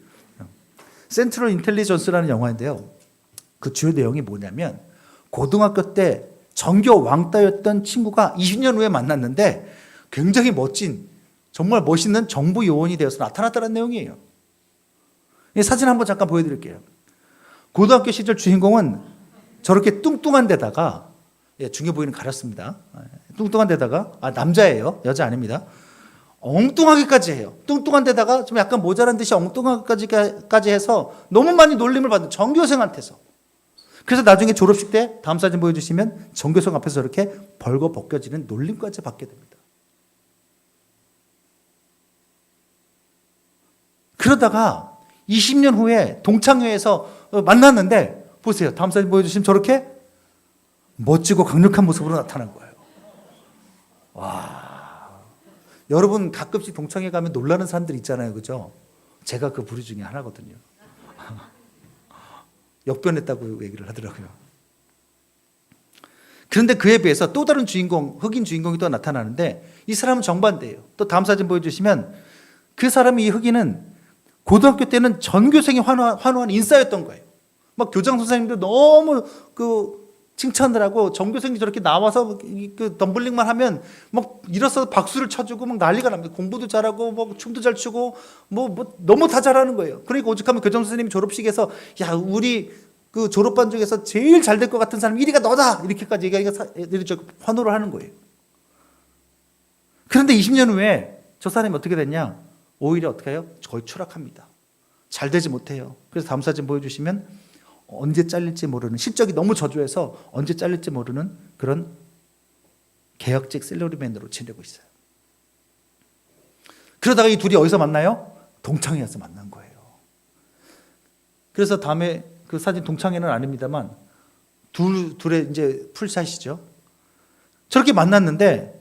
센트럴 인텔리전스라는 영화인데요. 그 주요 내용이 뭐냐면 고등학교 때 전교 왕따였던 친구가 20년 후에 만났는데 굉장히 멋진 정말 멋있는 정부 요원이 되어서 나타났다는 내용이에요. 이 사진 한번 잠깐 보여드릴게요. 고등학교 시절 주인공은 저렇게 뚱뚱한 데다가 중요 부위는 가렸습니다. 뚱뚱한 데다가 남자예요. 여자 아닙니다. 엉뚱하게까지 해요. 뚱뚱한 데다가 좀 약간 모자란 듯이 엉뚱하게까지 해서 너무 많이 놀림을 받는 전교생한테서. 그래서 나중에 졸업식 때 다음 사진 보여주시면 전교생 앞에서 이렇게 벌거 벗겨지는 놀림까지 받게 됩니다. 그러다가 20년 후에 동창회에서 만났는데 보세요. 다음 사진 보여주시면 저렇게 멋지고 강력한 모습으로 나타난 거예요. 와. 여러분 가끔씩 동창회 가면 놀라는 사람들 있잖아요. 그죠? 제가 그 부류 중에 하나거든요. 역변했다고 얘기를 하더라고요. 그런데 그에 비해서 또 다른 주인공, 흑인 주인공이 또 나타나는데 이 사람은 정반대예요. 또 다음 사진 보여주시면 그 사람이 이 흑인은 고등학교 때는 전교생이 환호한 인싸였던 거예요. 막 교장 선생님도 너무 칭찬을 하고 전교생이 저렇게 나와서 그 덤블링만 하면 막 일어서 박수를 쳐주고 막 난리가 납니다. 공부도 잘하고 뭐 춤도 잘 추고 뭐 너무 다 잘하는 거예요. 그러니까 오죽하면 교장 선생님이 졸업식에서 야 우리 그 졸업반 중에서 제일 잘 될 것 같은 사람 1위가 너다 이렇게까지 얘기하니까 애들이 환호를 하는 거예요. 그런데 20년 후에 저 사람이 어떻게 됐냐? 오히려 어떻게 해요? 거의 추락합니다. 잘 되지 못해요. 그래서 다음 사진 보여주시면 언제 잘릴지 모르는 실적이 너무 저조해서 언제 잘릴지 모르는 그런 계약직 셀러리맨으로 지내고 있어요. 그러다가 이 둘이 어디서 만나요? 동창회에서 만난 거예요. 그래서 다음에 그 사진 동창회는 아닙니다만 둘의 이제 풀샷이죠. 저렇게 만났는데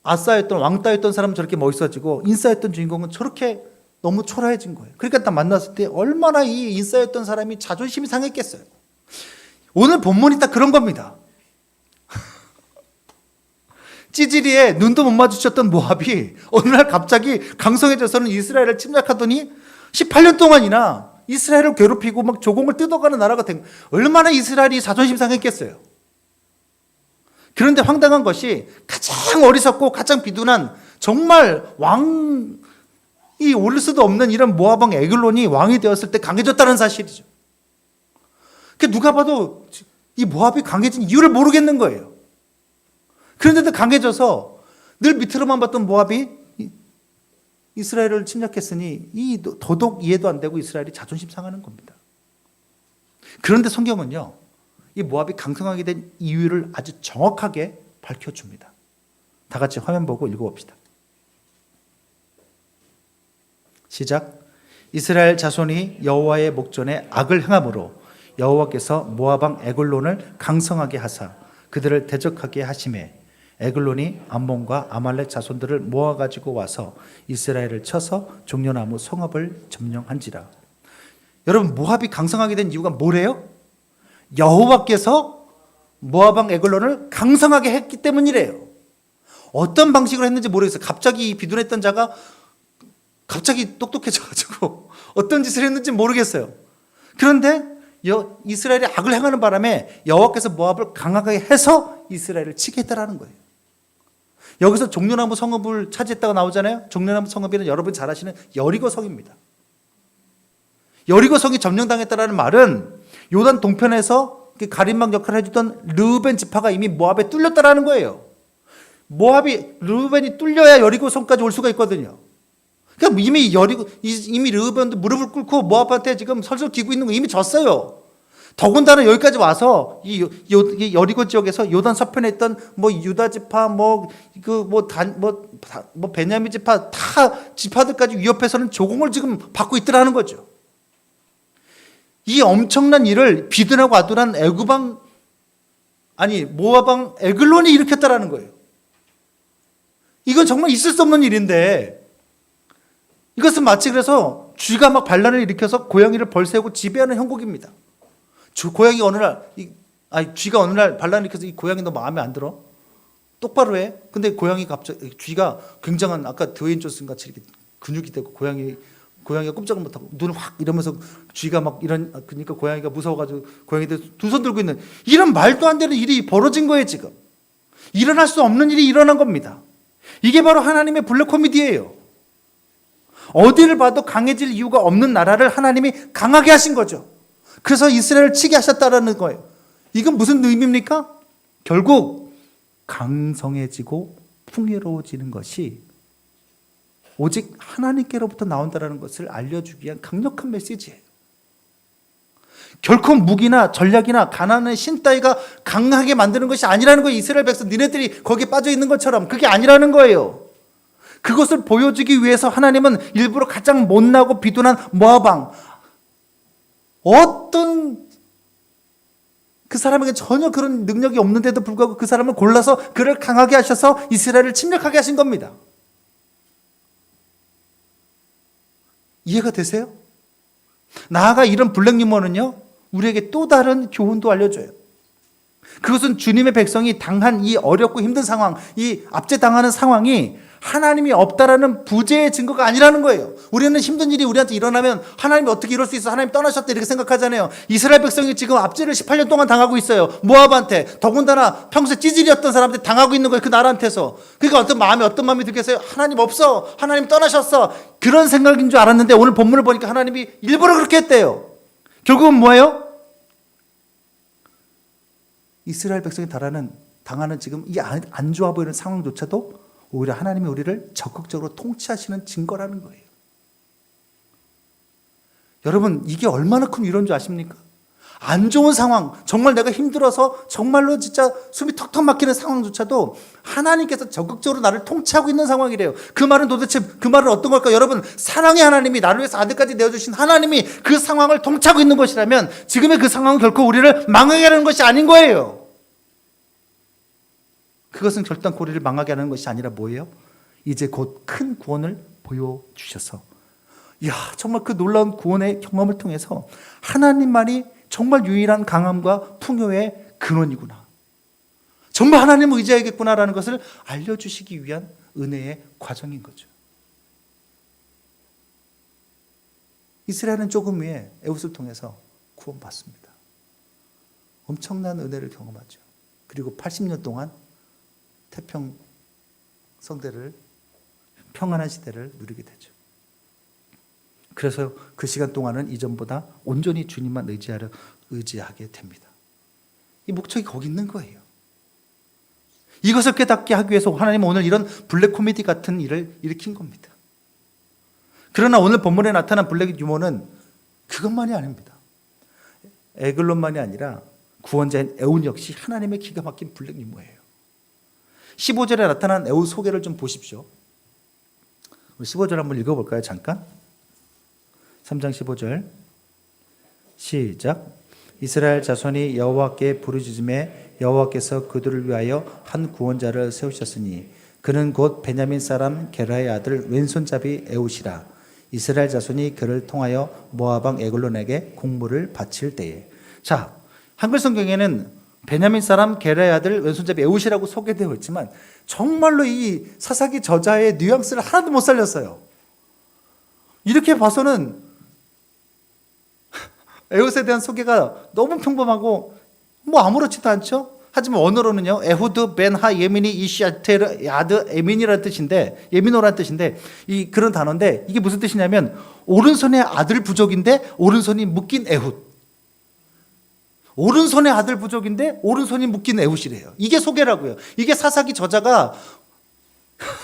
아싸였던 왕따였던 사람은 저렇게 멋있어지고 인싸였던 주인공은 저렇게 너무 초라해진 거예요. 그러니까 딱 만났을 때 얼마나 이 인싸였던 사람이 자존심이 상했겠어요. 오늘 본문이 딱 그런 겁니다. 찌질이에 눈도 못 마주쳤던 모압이 어느 날 갑자기 강성해져서는 이스라엘을 침략하더니 18년 동안이나 이스라엘을 괴롭히고 막 조공을 뜯어가는 나라가 된 거예요. 얼마나 이스라엘이 자존심 상했겠어요. 그런데 황당한 것이 가장 어리석고 가장 비둔한 정말 왕이 오를 수도 없는 이런 모압 왕 에글론이 왕이 되었을 때 강해졌다는 사실이죠. 그 누가 봐도 이 모압이 강해진 이유를 모르겠는 거예요. 그런데도 강해져서 늘 밑으로만 봤던 모압이 이스라엘을 침략했으니 이 더더욱 이해도 안 되고 이스라엘이 자존심 상하는 겁니다. 그런데 성경은요, 이 모압이 강성하게 된 이유를 아주 정확하게 밝혀줍니다. 다 같이 화면 보고 읽어봅시다. 시작. 이스라엘 자손이 여호와의 목전에 악을 행함으로 여호와께서 모압 왕 에글론을 강성하게 하사 그들을 대적하게 하심에 에글론이 암몬과 아말렉 자손들을 모아 가지고 와서 이스라엘을 쳐서 종려나무 성읍을 점령한지라. 여러분, 모압이 강성하게 된 이유가 뭐래요? 여호와께서 모압 왕 에글론을 강성하게 했기 때문이래요. 어떤 방식으로 했는지 모르겠어요. 갑자기 비둔했던 자가 갑자기 똑똑해져가지고 어떤 짓을 했는지 모르겠어요. 그런데 이스라엘이 악을 행하는 바람에 여호와께서 모압을 강하게 해서 이스라엘을 치게 했다라는 거예요. 여기서 종려나무 성읍을 차지했다고 나오잖아요. 종려나무 성읍에는 여러분 잘 아시는 여리고 성입니다. 여리고 성이 점령당했다라는 말은 요단 동편에서 가림막 역할을 해주던 르우벤 지파가 이미 모압에 뚫렸다라는 거예요. 르우벤이 뚫려야 여리고 성까지 올 수가 있거든요. 그러니까 이미 르우벤도 무릎을 꿇고 모압한테 지금 설설 기고 있는 거 이미 졌어요. 더군다나 여기까지 와서 이 여리고 지역에서 요단 서편에 있던 뭐 유다 지파, 베냐민 지파 다 지파들까지 위협해서는 조공을 지금 받고 있더라는 거죠. 이 엄청난 일을 비둔하고 아둔한 모압 왕 에글론이 일으켰다라는 거예요. 이건 정말 있을 수 없는 일인데, 이것은 마치 그래서 쥐가 막 반란을 일으켜서 고양이를 벌새고 지배하는 형국입니다. 쥐가 어느 날 반란을 일으켜서 이 고양이 너 마음에 안 들어? 똑바로 해. 근데 쥐가 굉장한, 아까 드웨인 존슨 같이 이렇게 근육이 되고 고양이가 꼼짝을 못하고 눈을 확 이러면서 쥐가 막 그러니까 고양이가 무서워가지고 고양이들 두 손 들고 있는 이런 말도 안 되는 일이 벌어진 거예요. 지금 일어날 수 없는 일이 일어난 겁니다. 이게 바로 하나님의 블랙 코미디예요. 어디를 봐도 강해질 이유가 없는 나라를 하나님이 강하게 하신 거죠. 그래서 이스라엘을 치게 하셨다라는 거예요. 이건 무슨 의미입니까? 결국 강성해지고 풍요로워지는 것이 오직 하나님께로부터 나온다는 것을 알려주기 위한 강력한 메시지예요. 결코 무기나 전략이나 가난의 신 따위가 강하게 만드는 것이 아니라는 거예요. 이스라엘 백성 니네들이 거기에 빠져 있는 것처럼 그게 아니라는 거예요. 그것을 보여주기 위해서 하나님은 일부러 가장 못나고 비둔한 모압 왕, 어떤 그 사람에게 전혀 그런 능력이 없는데도 불구하고 그 사람을 골라서 그를 강하게 하셔서 이스라엘을 침략하게 하신 겁니다. 이해가 되세요? 나아가 이런 블랙 유머는요, 우리에게 또 다른 교훈도 알려줘요. 그것은 주님의 백성이 당한 이 어렵고 힘든 상황, 이 압제당하는 상황이 하나님이 없다라는 부재의 증거가 아니라는 거예요. 우리는 힘든 일이 우리한테 일어나면 하나님이 어떻게 이럴 수 있어? 하나님 떠나셨다 이렇게 생각하잖아요. 이스라엘 백성이 지금 압제를 18년 동안 당하고 있어요. 모압한테. 더군다나 평소에 찌질이었던 사람한테 당하고 있는 거예요. 그 나라한테서. 그러니까 어떤 마음이 들겠어요? 하나님 없어. 하나님 떠나셨어. 그런 생각인 줄 알았는데 오늘 본문을 보니까 하나님이 일부러 그렇게 했대요. 결국은 뭐예요? 이스라엘 백성이 당하는 지금 이 안 좋아 보이는 상황조차도 오히려 하나님이 우리를 적극적으로 통치하시는 증거라는 거예요. 여러분, 이게 얼마나 큰 위로인 줄 아십니까? 안 좋은 상황, 정말 내가 힘들어서 정말로 진짜 숨이 턱턱 막히는 상황조차도 하나님께서 적극적으로 나를 통치하고 있는 상황이래요. 그 말은 어떤 걸까요? 여러분, 사랑의 하나님이 나를 위해서 아들까지 내어주신 하나님이 그 상황을 통치하고 있는 것이라면 지금의 그 상황은 결코 우리를 망하게 하는 것이 아닌 거예요. 그것은 결단코 우리를 망하게 하는 것이 아니라 뭐예요? 이제 곧 큰 구원을 보여주셔서, 이야, 정말 그 놀라운 구원의 경험을 통해서 하나님만이 정말 유일한 강함과 풍요의 근원이구나, 정말 하나님을 의지해야겠구나라는 것을 알려주시기 위한 은혜의 과정인 거죠. 이스라엘은 조금 후에 에훗을 통해서 구원받습니다. 엄청난 은혜를 경험하죠. 그리고 80년 동안 평안한 시대를 누리게 되죠. 그래서 그 시간 동안은 이전보다 온전히 주님만 의지하게 됩니다. 이 목적이 거기 있는 거예요. 이것을 깨닫게 하기 위해서 하나님은 오늘 이런 블랙 코미디 같은 일을 일으킨 겁니다. 그러나 오늘 본문에 나타난 블랙 유머는 그것만이 아닙니다. 에글론만이 아니라 구원자인 에운 역시 하나님의 기가 막힌 블랙 유머예요. 15절에 나타난 에웃 소개를 좀 보십시오. 우리 15절 한번 읽어볼까요? 잠깐. 3장 15절 시작. 이스라엘 자손이 여호와께 부르짖음에 여호와께서 그들을 위하여 한 구원자를 세우셨으니 그는 곧 베냐민 사람 게라의 아들 왼손잡이 에웃이라. 이스라엘 자손이 그를 통하여 모압 왕 에글론에게 공물을 바칠 때에. 자, 한글 성경에는 베냐민 사람 게라의 아들 왼손잡이 에웃이라고 소개되어 있지만 정말로 이 사사기 저자의 뉘앙스를 하나도 못 살렸어요. 이렇게 봐서는 에웃에 대한 소개가 너무 평범하고 뭐 아무렇지도 않죠. 하지만 원어로는요, 에후드 벤 하 예민이 이시아테르 야드 에민이라는 뜻인데, 예민호라는 뜻인데, 이 그런 단어인데 이게 무슨 뜻이냐면 오른손의 아들 부족인데 오른손이 묶인 에훗. 오른손의 아들 부족인데 오른손이 묶인 에훗이래요. 이게 소개라고요. 이게 사사기 저자가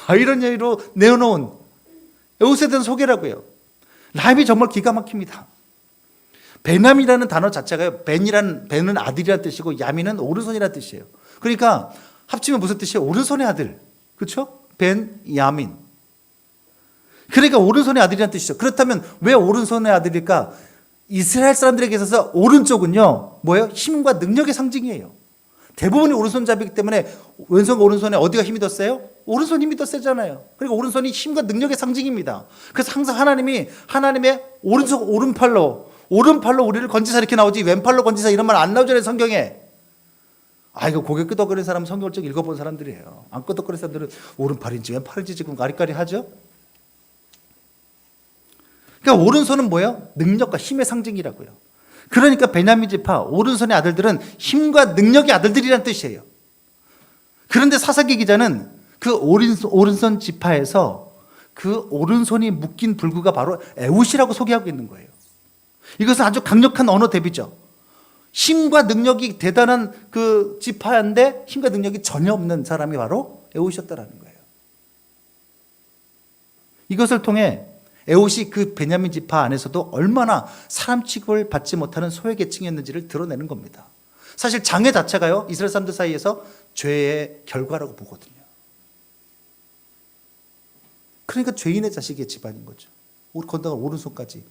아이러니로 내어놓은 에훗에 대한 소개라고요. 라임이 정말 기가 막힙니다. 베남이라는 단어 자체가요, 벤은 아들이라는 뜻이고 야민은 오른손이라는 뜻이에요. 그러니까 합치면 무슨 뜻이에요? 오른손의 아들. 그렇죠? 벤 야민. 그러니까 오른손의 아들이라는 뜻이죠. 그렇다면 왜 오른손의 아들일까? 이스라엘 사람들에게 있어서 오른쪽은요, 뭐예요? 힘과 능력의 상징이에요. 대부분이 오른손잡이기 때문에 왼손과 오른손에 어디가 힘이 더 세요? 오른손 힘이 더 세잖아요. 그러니까 오른손이 힘과 능력의 상징입니다. 그래서 항상 하나님이 하나님의 오른팔로 우리를 건지사 이렇게 나오지 왼팔로 건지사 이런 말 안 나오잖아요, 성경에. 이거 고개 끄덕거리는 사람은 성경을 쭉 읽어본 사람들이에요. 안 끄덕거리는 사람들은 오른팔인지 왼팔인지 지금 아리까리 하죠. 그러니까 오른손은 뭐예요? 능력과 힘의 상징이라고요. 그러니까 베냐민 지파 오른손의 아들들은 힘과 능력의 아들들이란 뜻이에요. 그런데 사사기 기자는 그 오른손 지파에서 그 오른손이 묶인 불구가 바로 에웃이라고 소개하고 있는 거예요. 이것은 아주 강력한 언어 대비죠. 힘과 능력이 대단한 그 지파인데 힘과 능력이 전혀 없는 사람이 바로 에웃이었다라는 거예요. 이것을 통해 에웃이 그 베냐민 지파 안에서도 얼마나 사람 취급을 받지 못하는 소외계층이었는지를 드러내는 겁니다. 사실 장애 자체가요, 이스라엘 사람들 사이에서 죄의 결과라고 보거든요. 그러니까 죄인의 자식의 집안인 거죠. 건너가 오른손까지.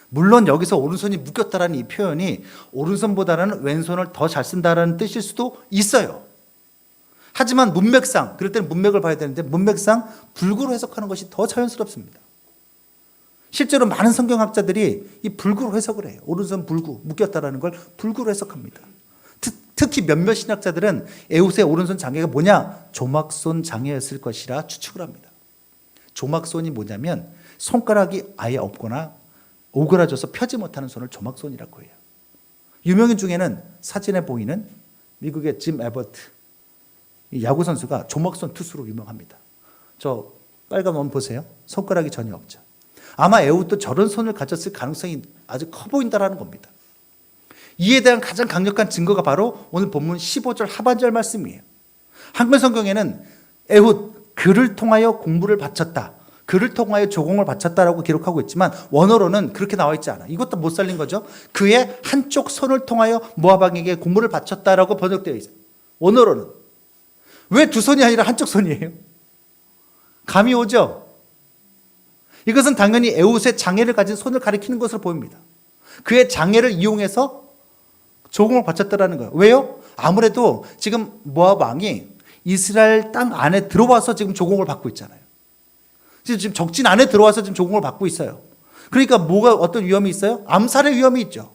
물론 여기서 오른손이 묶였다라는 이 표현이 오른손보다는 왼손을 더 잘 쓴다라는 뜻일 수도 있어요. 하지만 문맥상, 그럴 때는 문맥을 봐야 되는데 문맥상 불구로 해석하는 것이 더 자연스럽습니다. 실제로 많은 성경학자들이 이 불구로 해석을 해요. 오른손 불구, 묶였다라는 걸 불구로 해석합니다. 특히 몇몇 신학자들은 에웃의 오른손 장애가 뭐냐? 조막손 장애였을 것이라 추측을 합니다. 조막손이 뭐냐면 손가락이 아예 없거나 오그라져서 펴지 못하는 손을 조막손이라고 해요. 유명인 중에는 사진에 보이는 미국의 짐 에버트 야구 선수가 조막손 투수로 유명합니다. 저 빨간 원 보세요. 손가락이 전혀 없죠. 아마 에웃도 저런 손을 가졌을 가능성이 아주 커 보인다라는 겁니다. 이에 대한 가장 강력한 증거가 바로 오늘 본문 15절 하반절 말씀이에요. 한글 성경에는 에웃 그를 통하여 공물을 바쳤다. 그를 통하여 조공을 바쳤다라고 기록하고 있지만 원어로는 그렇게 나와 있지 않아. 이것도 못 살린 거죠. 그의 한쪽 손을 통하여 모압 왕에게 공물을 바쳤다라고 번역되어 있어요. 원어로는. 왜 두 손이 아니라 한쪽 손이에요? 감이 오죠? 이것은 당연히 에웃의 장애를 가진 손을 가리키는 것으로 보입니다. 그의 장애를 이용해서 조공을 바쳤다라는 거예요. 왜요? 아무래도 지금 모압 왕이 이스라엘 땅 안에 들어와서 지금 조공을 받고 있잖아요. 지금 적진 안에 들어와서 지금 조공을 받고 있어요. 그러니까 어떤 위험이 있어요? 암살의 위험이 있죠.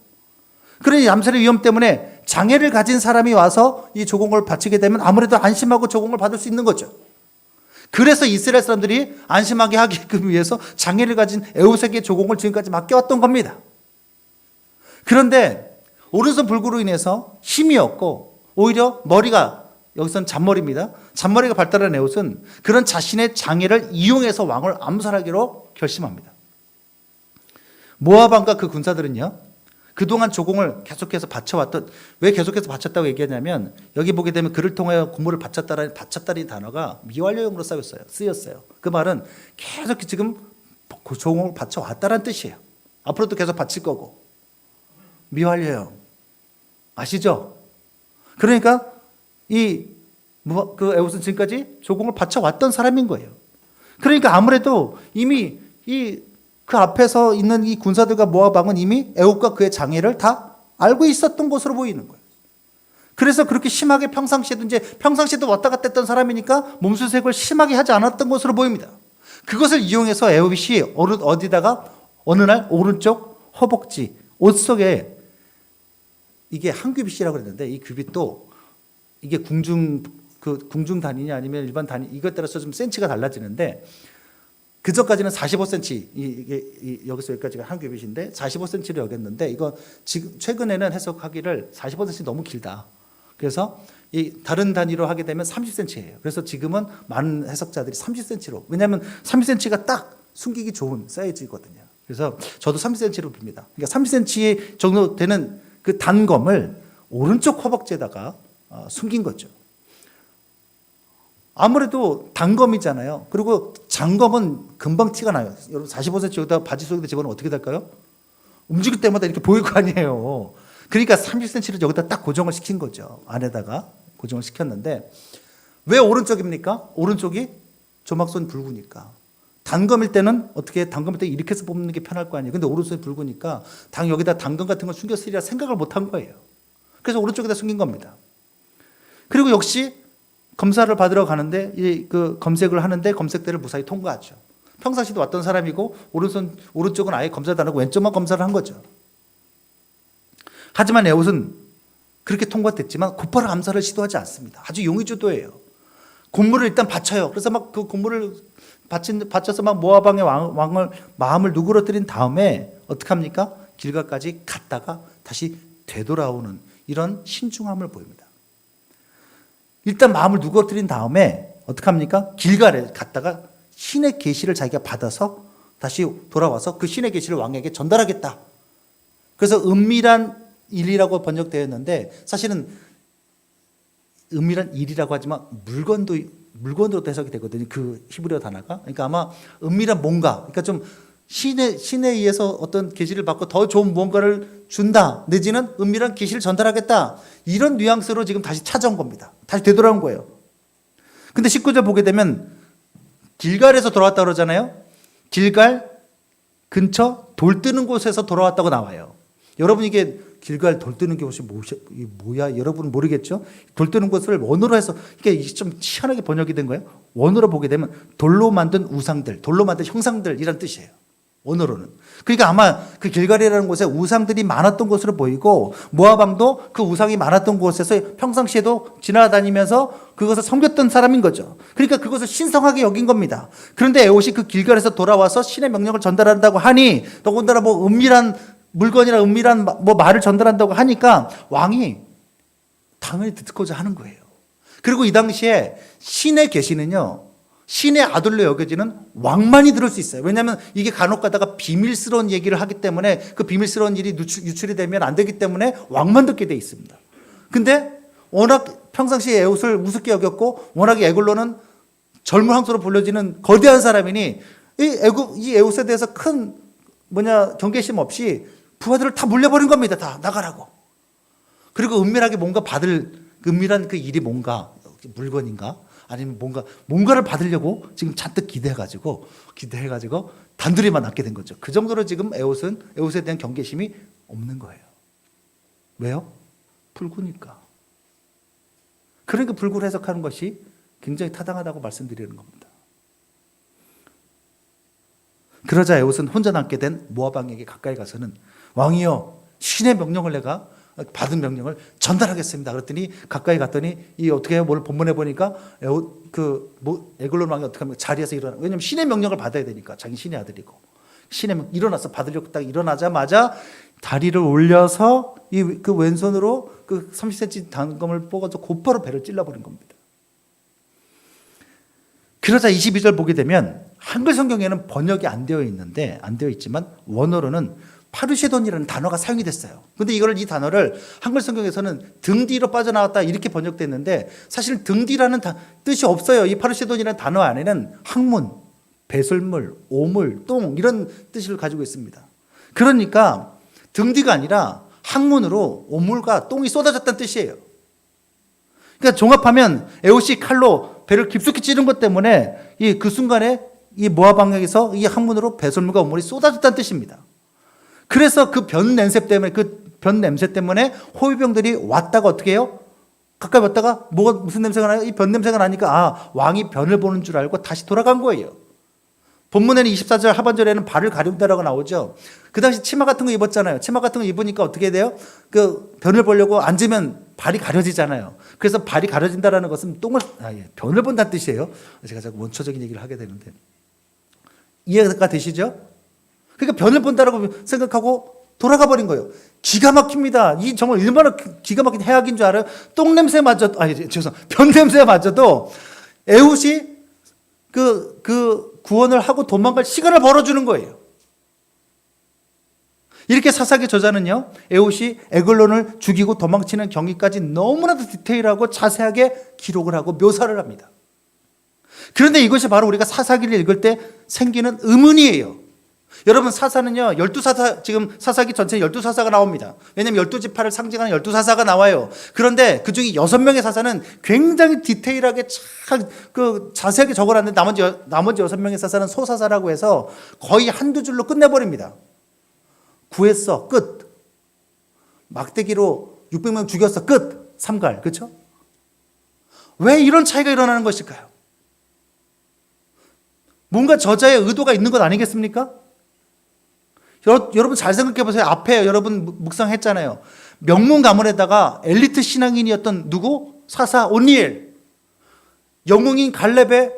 그러니 암살의 위험 때문에 장애를 가진 사람이 와서 이 조공을 바치게 되면 아무래도 안심하고 조공을 받을 수 있는 거죠. 그래서 이스라엘 사람들이 안심하게 하게끔 위해서 장애를 가진 에웃에게 조공을 지금까지 맡겨왔던 겁니다. 그런데 오른손 불구로 인해서 힘이 없고 오히려 머리가, 여기서는 잔머리입니다. 잔머리가 발달한 에웃은 그런 자신의 장애를 이용해서 왕을 암살하기로 결심합니다. 모압 왕과 그 군사들은요, 그동안 조공을 계속해서 바쳐왔던, 왜 계속해서 바쳤다고 얘기하냐면 여기 보게 되면 그를 통하여 공물을 바쳤다라는 단어가 미완료형으로 쓰였어요. 그 말은 계속 지금 조공을 바쳐왔다는 뜻이에요. 앞으로도 계속 바칠 거고. 미완료형. 아시죠? 그러니까 이 그 에웃은 지금까지 조공을 바쳐왔던 사람인 거예요. 그러니까 아무래도 이미 그 앞에서 있는 이 군사들과 모압 왕은 이미 에웃과 그의 장애를 다 알고 있었던 것으로 보이는 거예요. 그래서 그렇게 심하게 평상시에도 왔다 갔다 했던 사람이니까 몸수색을 심하게 하지 않았던 것으로 보입니다. 그것을 이용해서 에웃이 어디다가 어느 날 오른쪽 허벅지 옷 속에 이게 한 규빗이라고 그랬는데 이 규빗도 이게 궁중 단위냐 아니면 일반 단위 이것 따라서 좀 센치가 달라지는데 그전까지는 45cm 이게 여기서 여기까지가 한 규빗인데 45cm를 여겼는데 이거 지금 최근에는 해석하기를 45cm 너무 길다. 그래서 이 다른 단위로 하게 되면 30cm예요. 그래서 지금은 많은 해석자들이 30cm로 왜냐하면 30cm가 딱 숨기기 좋은 사이즈거든요. 그래서 저도 30cm로 봅니다. 그러니까 30cm 정도 되는 그 단검을 오른쪽 허벅지에다가 숨긴 거죠. 아무래도 단검이잖아요. 그리고 장검은 금방 티가 나요. 여러분 45cm 여기다 바지 속에다 집어넣으면 어떻게 될까요? 움직일 때마다 이렇게 보일 거 아니에요. 그러니까 30cm를 여기다 딱 고정을 시킨 거죠. 안에다가 고정을 시켰는데 왜 오른쪽입니까? 오른쪽이 조막손 불구니까. 단검일 때는 어떻게 단검일 때 이렇게 해서 뽑는 게 편할 거 아니에요. 근데 오른손이 불구니까 여기다 단검 같은 걸 숨겼으리라 생각을 못 한 거예요. 그래서 오른쪽에다 숨긴 겁니다. 그리고 역시 검사를 받으러 가는데 그 검색을 하는데 검색대를 무사히 통과하죠. 평상시도 왔던 사람이고 오른쪽은 아예 검사도 안 하고 왼쪽만 검사를 한 거죠. 하지만 에웃은 그렇게 통과됐지만 곧바로 암살을 시도하지 않습니다. 아주 용의주도예요. 곤물을 일단 바쳐요. 그래서 막 그 곤물을 바쳐서 막 모압 왕의 왕을 마음을 누그러뜨린 다음에 어떻게 합니까? 길가까지 갔다가 다시 되돌아오는 이런 신중함을 보입니다. 일단 마음을 누그러뜨린 다음에 어떻게 합니까? 길가에 갔다가 신의 계시를 자기가 받아서 다시 돌아와서 그 신의 계시를 왕에게 전달하겠다. 그래서 은밀한 일이라고 번역되었는데 사실은 은밀한 일이라고 하지만 물건으로 해석이 되거든요. 그 히브리어 단어가. 그러니까 아마 은밀한 뭔가, 그러니까 좀 신에 의해서 어떤 계시를 받고 더 좋은 무언가를 준다. 내지는 은밀한 계시를 전달하겠다. 이런 뉘앙스로 지금 다시 찾아온 겁니다. 다시 되돌아온 거예요. 근데 19절 보게 되면 길갈에서 돌아왔다 그러잖아요. 길갈 근처 돌 뜨는 곳에서 돌아왔다고 나와요. 여러분 이게 길갈 돌 뜨는 곳이 뭐야? 여러분은 모르겠죠? 돌 뜨는 곳을 원어로 해서 이게 좀 희한하게 번역이 된 거예요. 원어로 보게 되면 돌로 만든 우상들, 돌로 만든 형상들 이란 뜻이에요. 원어로는. 그러니까 아마 그 길갈이라는 곳에 우상들이 많았던 곳으로 보이고 모압 왕도 그 우상이 많았던 곳에서 평상시에도 지나다니면서 그것을 섬겼던 사람인 거죠. 그러니까 그것을 신성하게 여긴 겁니다. 그런데 에옷이 그 길갈에서 돌아와서 신의 명령을 전달한다고 하니 더군다나 뭐 은밀한 물건이나 은밀한 뭐 말을 전달한다고 하니까 왕이 당연히 듣고자 하는 거예요. 그리고 이 당시에 신의 계시는요, 신의 아들로 여겨지는 왕만이 들을 수 있어요. 왜냐하면 이게 간혹 가다가 비밀스러운 얘기를 하기 때문에 그 비밀스러운 일이 유출이 되면 안 되기 때문에 왕만 듣게 돼 있습니다. 근데 워낙 평상시에 에웃을 우습게 여겼고 워낙에 에글론은 젊은 황소로 불려지는 거대한 사람이니 이 에웃에 대해서 큰 경계심 없이 부하들을 다 물려버린 겁니다. 다 나가라고. 그리고 은밀하게 뭔가 은밀한 그 일이 뭔가 물건인가 아니면 뭔가를 받으려고 지금 잔뜩 기대해가지고 단둘이만 남게 된 거죠. 그 정도로 지금 에웃에 대한 경계심이 없는 거예요. 왜요? 불구니까. 그러니까 불구를 해석하는 것이 굉장히 타당하다고 말씀드리는 겁니다. 그러자 에웃은 혼자 남게 된 모압 왕에게 가까이 가서는 왕이여 신의 명령을 내가 받은 명령을 전달하겠습니다. 그랬더니 가까이 갔더니 이 어떻게 해요? 뭘 본문에 보니까 에글론 왕이 어떻게 합니까? 자리에서 일어나. 왜냐하면 신의 명령을 받아야 되니까 자기 신의 아들이고 일어나서 받으려고 딱 일어나자마자 다리를 올려서 그 왼손으로 그 30cm 단검을 뽑아서 곧바로 배를 찔러버린 겁니다. 그러자 22절 보게 되면 한글 성경에는 번역이 안 되어 있지만 원어로는 파르쉐돈이라는 단어가 사용이 됐어요. 그런데 이 단어를 한글 성경에서는 등 뒤로 빠져나왔다 이렇게 번역됐는데 사실 등 뒤라는 뜻이 없어요. 이 파르쉐돈이라는 단어 안에는 항문, 배설물, 오물, 똥 이런 뜻을 가지고 있습니다. 그러니까 등 뒤가 아니라 항문으로 오물과 똥이 쏟아졌다는 뜻이에요. 그러니까 종합하면 에봇이 칼로 배를 깊숙이 찌른 것 때문에 그 순간에 이 모압 방향에서 이 항문으로 배설물과 우물이 쏟아졌다는 뜻입니다. 그래서 그 변 냄새 때문에 호위병들이 왔다가 어떻게 해요? 가까이 왔다가 무슨 냄새가 나요? 이 변 냄새가 나니까 왕이 변을 보는 줄 알고 다시 돌아간 거예요. 본문에는 24절 하반절에는 발을 가린다라고 나오죠. 그 당시 치마 같은 거 입었잖아요. 치마 같은 거 입으니까 어떻게 돼요? 그 변을 보려고 앉으면 발이 가려지잖아요. 그래서 발이 가려진다라는 것은 변을 본다는 뜻이에요. 제가 자꾸 원초적인 얘기를 하게 되는데 이해가 되시죠? 그러니까 변을 본다라고 생각하고 돌아가 버린 거예요. 기가 막힙니다. 이 정말 얼마나 기가 막힌 해악인 줄 알아요? 똥 냄새마저, 변 냄새마저도 에훗이 그 구원을 하고 도망갈 시간을 벌어주는 거예요. 이렇게 사사기 저자는요, 에훗이 에글론을 죽이고 도망치는 경위까지 너무나도 디테일하고 자세하게 기록을 하고 묘사를 합니다. 그런데 이것이 바로 우리가 사사기를 읽을 때 생기는 의문이에요. 여러분, 사사는요, 12사사, 지금 사사기 전체에 12사사가 나옵니다. 왜냐하면 12지파를 상징하는 12사사가 나와요. 그런데 그 중에 6명의 사사는 굉장히 디테일하게 자세하게 적어놨는데 나머지 6명의 사사는 소사사라고 해서 거의 한두 줄로 끝내버립니다. 구했어, 끝. 막대기로 600명 죽였어, 끝. 삼갈, 그렇죠? 왜 이런 차이가 일어나는 것일까요? 뭔가 저자의 의도가 있는 것 아니겠습니까? 여러분 잘 생각해 보세요. 앞에 여러분 묵상했잖아요. 명문 가문에다가 엘리트 신앙인이었던 누구? 사사 온니엘. 영웅인 갈렙의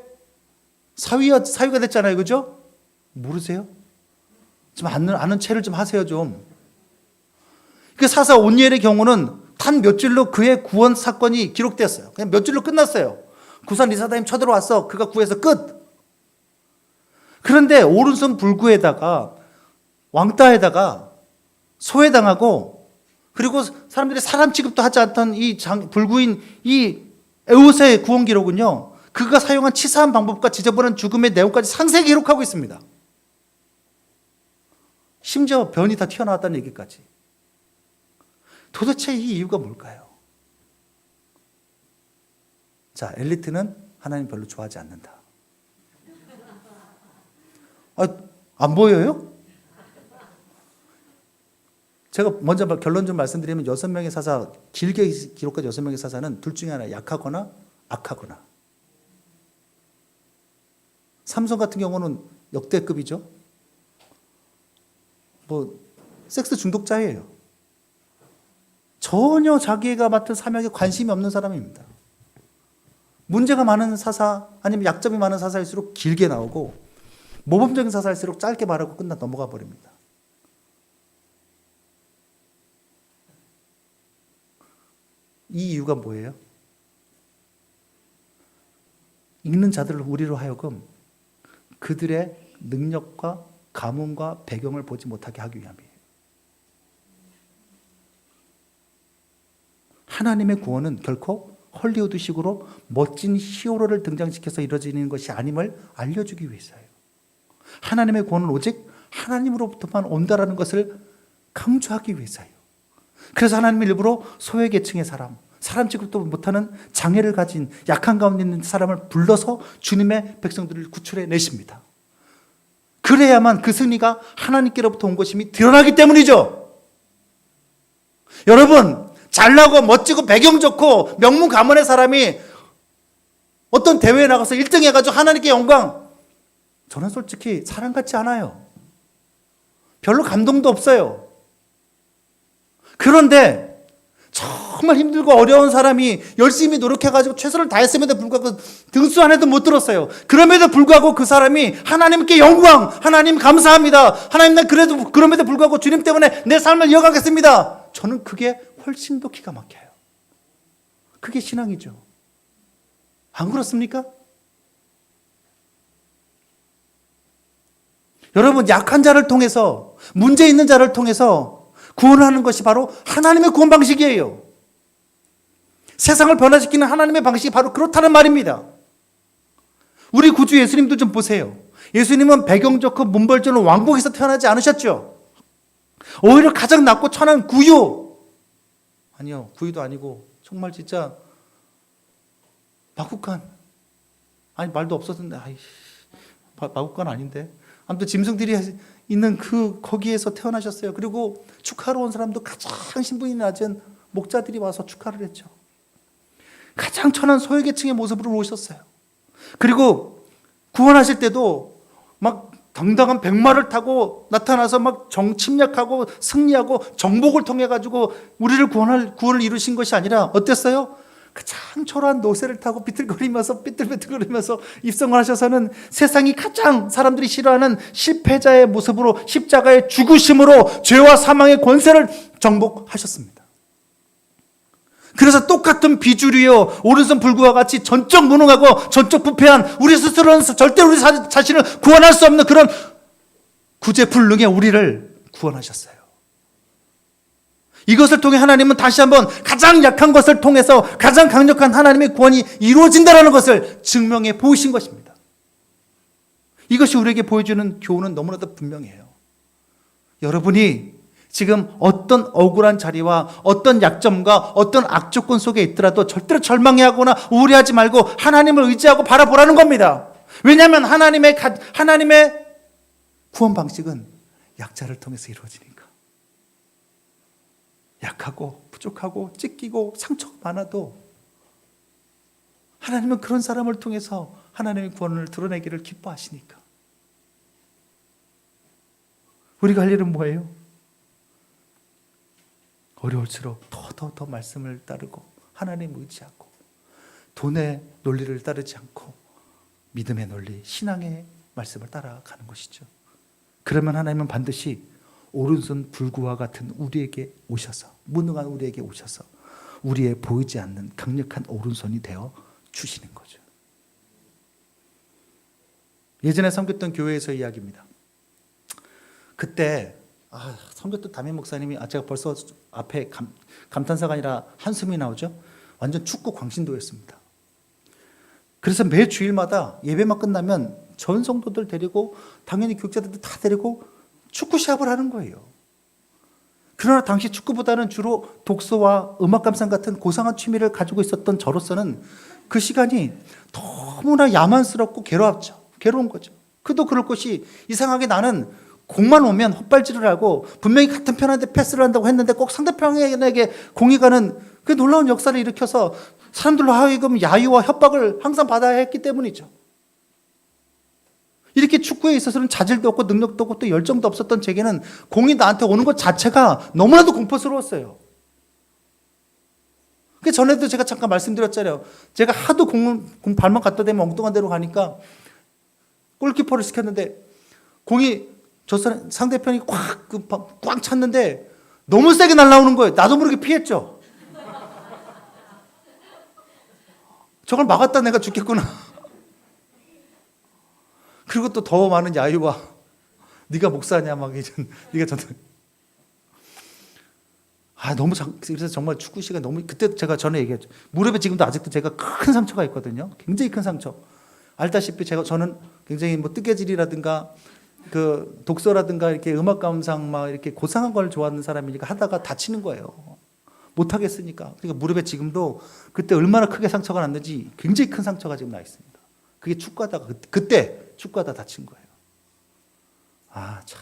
사위가 됐잖아요. 그죠? 모르세요? 좀 아는 체를 좀 하세요, 좀. 그 사사 온니엘의 경우는 단 몇 줄로 그의 구원 사건이 기록되었어요. 그냥 몇 줄로 끝났어요. 구산 리사다임 쳐들어왔어. 그가 구해서 끝. 그런데 오른손 불구에다가 왕따에다가 소외당하고 그리고 사람들이 사람 취급도 하지 않던 이 불구인 이 에훗의 구원 기록은요, 그가 사용한 치사한 방법과 지저분한 죽음의 내용까지 상세히 기록하고 있습니다. 심지어 변이 다 튀어나왔다는 얘기까지. 도대체 이 이유가 뭘까요? 자, 엘리트는 하나님 별로 좋아하지 않는다. 안 보여요? 제가 먼저 결론 좀 말씀드리면 6명의 사사, 길게 기록한 6명의 사사는 둘 중에 하나, 약하거나 악하거나. 삼손 같은 경우는 역대급이죠. 섹스 중독자예요. 전혀 자기가 맡은 사명에 관심이 없는 사람입니다. 문제가 많은 사사, 아니면 약점이 많은 사사일수록 길게 나오고 모범적인 사사일수록 짧게 말하고 넘어가 버립니다. 이 이유가 뭐예요? 읽는 자들을 우리로 하여금 그들의 능력과 가문과 배경을 보지 못하게 하기 위함이에요. 하나님의 구원은 결코 헐리우드식으로 멋진 히어로를 등장시켜서 이루어지는 것이 아님을 알려주기 위해서예요. 하나님의 구원은 오직 하나님으로부터만 온다라는 것을 강조하기 위해서예요. 그래서 하나님은 일부러 소외계층의 사람 취급도 못하는 장애를 가진 약한 가운데 있는 사람을 불러서 주님의 백성들을 구출해 내십니다. 그래야만 그 승리가 하나님께로부터 온 것임이 드러나기 때문이죠. 여러분, 잘나고 멋지고 배경 좋고 명문 가문의 사람이 어떤 대회에 나가서 1등 해가지고 하나님께 영광, 저는 솔직히 사람 같지 않아요. 별로 감동도 없어요. 그런데 정말 힘들고 어려운 사람이 열심히 노력해가지고 최선을 다했음에도 불구하고 등수 안에도 못 들었어요. 그럼에도 불구하고 그 사람이 하나님께 영광, 하나님 감사합니다. 하나님 난 그럼에도 불구하고 주님 때문에 내 삶을 이어가겠습니다. 저는 그게 훨씬 더 기가 막혀요. 그게 신앙이죠. 안 그렇습니까? 여러분, 약한 자를 통해서, 문제 있는 자를 통해서 구원하는 것이 바로 하나님의 구원 방식이에요. 세상을 변화시키는 하나님의 방식이 바로 그렇다는 말입니다. 우리 구주 예수님도 좀 보세요. 예수님은 배경 좋고 문벌 좋은 왕국에서 태어나지 않으셨죠. 오히려 가장 낮고 천한 구유, 아니요, 구유도 아니고 정말 진짜 마국간. 아니 말도 없었는데 마국간 아닌데. 아무튼 짐승들이 있는 거기에서 태어나셨어요. 그리고 축하로 온 사람도 가장 신분이 낮은 목자들이 와서 축하를 했죠. 가장 천한 소외계층의 모습으로 오셨어요. 그리고 구원하실 때도 막 당당한 백마를 타고 나타나서 막 침략하고 승리하고 정복을 통해 가지고 우리를 구원을 이루신 것이 아니라 어땠어요? 가장 초라한 노새를 타고 비틀거리면서 삐뚤삐뚤거리면서 입성을 하셔서는 세상이 가장 사람들이 싫어하는 실패자의 모습으로 십자가의 죽으심으로 죄와 사망의 권세를 정복하셨습니다. 그래서 똑같은 비주류요 오른손 불구와 같이 전적 무능하고 전적 부패한 우리 스스로는 절대 우리 자신을 구원할 수 없는 그런 구제불능의 우리를 구원하셨어요. 이것을 통해 하나님은 다시 한번 가장 약한 것을 통해서 가장 강력한 하나님의 구원이 이루어진다는 것을 증명해 보이신 것입니다. 이것이 우리에게 보여주는 교훈은 너무나도 분명해요. 여러분이 지금 어떤 억울한 자리와 어떤 약점과 어떤 악조건 속에 있더라도 절대로 절망해하거나 우울해하지 말고 하나님을 의지하고 바라보라는 겁니다. 왜냐하면 하나님의 구원 방식은 약자를 통해서 이루어지니까. 약하고 부족하고 찢기고 상처가 많아도 하나님은 그런 사람을 통해서 하나님의 구원을 드러내기를 기뻐하시니까. 우리가 할 일은 뭐예요? 어려울수록 더 말씀을 따르고 하나님 의지하고 돈의 논리를 따르지 않고 믿음의 논리, 신앙의 말씀을 따라가는 것이죠. 그러면 하나님은 반드시 오른손 불구와 같은 우리에게 오셔서, 무능한 우리에게 오셔서 우리의 보이지 않는 강력한 오른손이 되어 주시는 거죠. 예전에 섬겼던 교회에서 이야기입니다. 그때 섬겼던 담임 목사님이 제가 벌써 앞에 감탄사가 아니라 한숨이 나오죠. 완전 축구 광신도였습니다. 그래서 매 주일마다 예배만 끝나면 전 성도들 데리고 당연히 교육자들도 다 데리고 축구 시합을 하는 거예요. 그러나 당시 축구보다는 주로 독서와 음악 감상 같은 고상한 취미를 가지고 있었던 저로서는 그 시간이 너무나 야만스럽고 괴로운 거죠. 그도 그럴 것이 이상하게 나는 공만 오면 헛발질을 하고 분명히 같은 편한테 패스를 한다고 했는데 꼭 상대편에게 공이 가는 그 놀라운 역사를 일으켜서 사람들로 하여금 야유와 협박을 항상 받아야 했기 때문이죠. 이렇게 축구에 있어서는 자질도 없고 능력도 없고 또 열정도 없었던 제게는 공이 나한테 오는 것 자체가 너무나도 공포스러웠어요. 그 전에도 제가 잠깐 말씀드렸잖아요. 제가 하도 공 발만 갖다 대면 엉뚱한 데로 가니까 골키퍼를 시켰는데 공이 상대편이 꽉 찼는데 너무 세게 날아오는 거예요. 나도 모르게 피했죠. 저걸 막았다 내가 죽겠구나. 그리고 또 더 많은 야유와 네가 목사냐 막 이제 네가 그래서 정말 축구 시간 너무 그때 제가 전에 얘기했죠. 무릎에 지금도 아직도 제가 큰 상처가 있거든요. 굉장히 큰 상처. 알다시피 저는 굉장히 뜨개질이라든가 그 독서라든가 이렇게 음악 감상 막 이렇게 고상한 걸 좋아하는 사람이니까 하다가 다치는 거예요. 못 하겠으니까. 그러니까 무릎에 지금도 그때 얼마나 크게 상처가 났는지 굉장히 큰 상처가 지금 나 있습니다. 그게 축구하다가 그때 축구하다 다친 거예요. 참.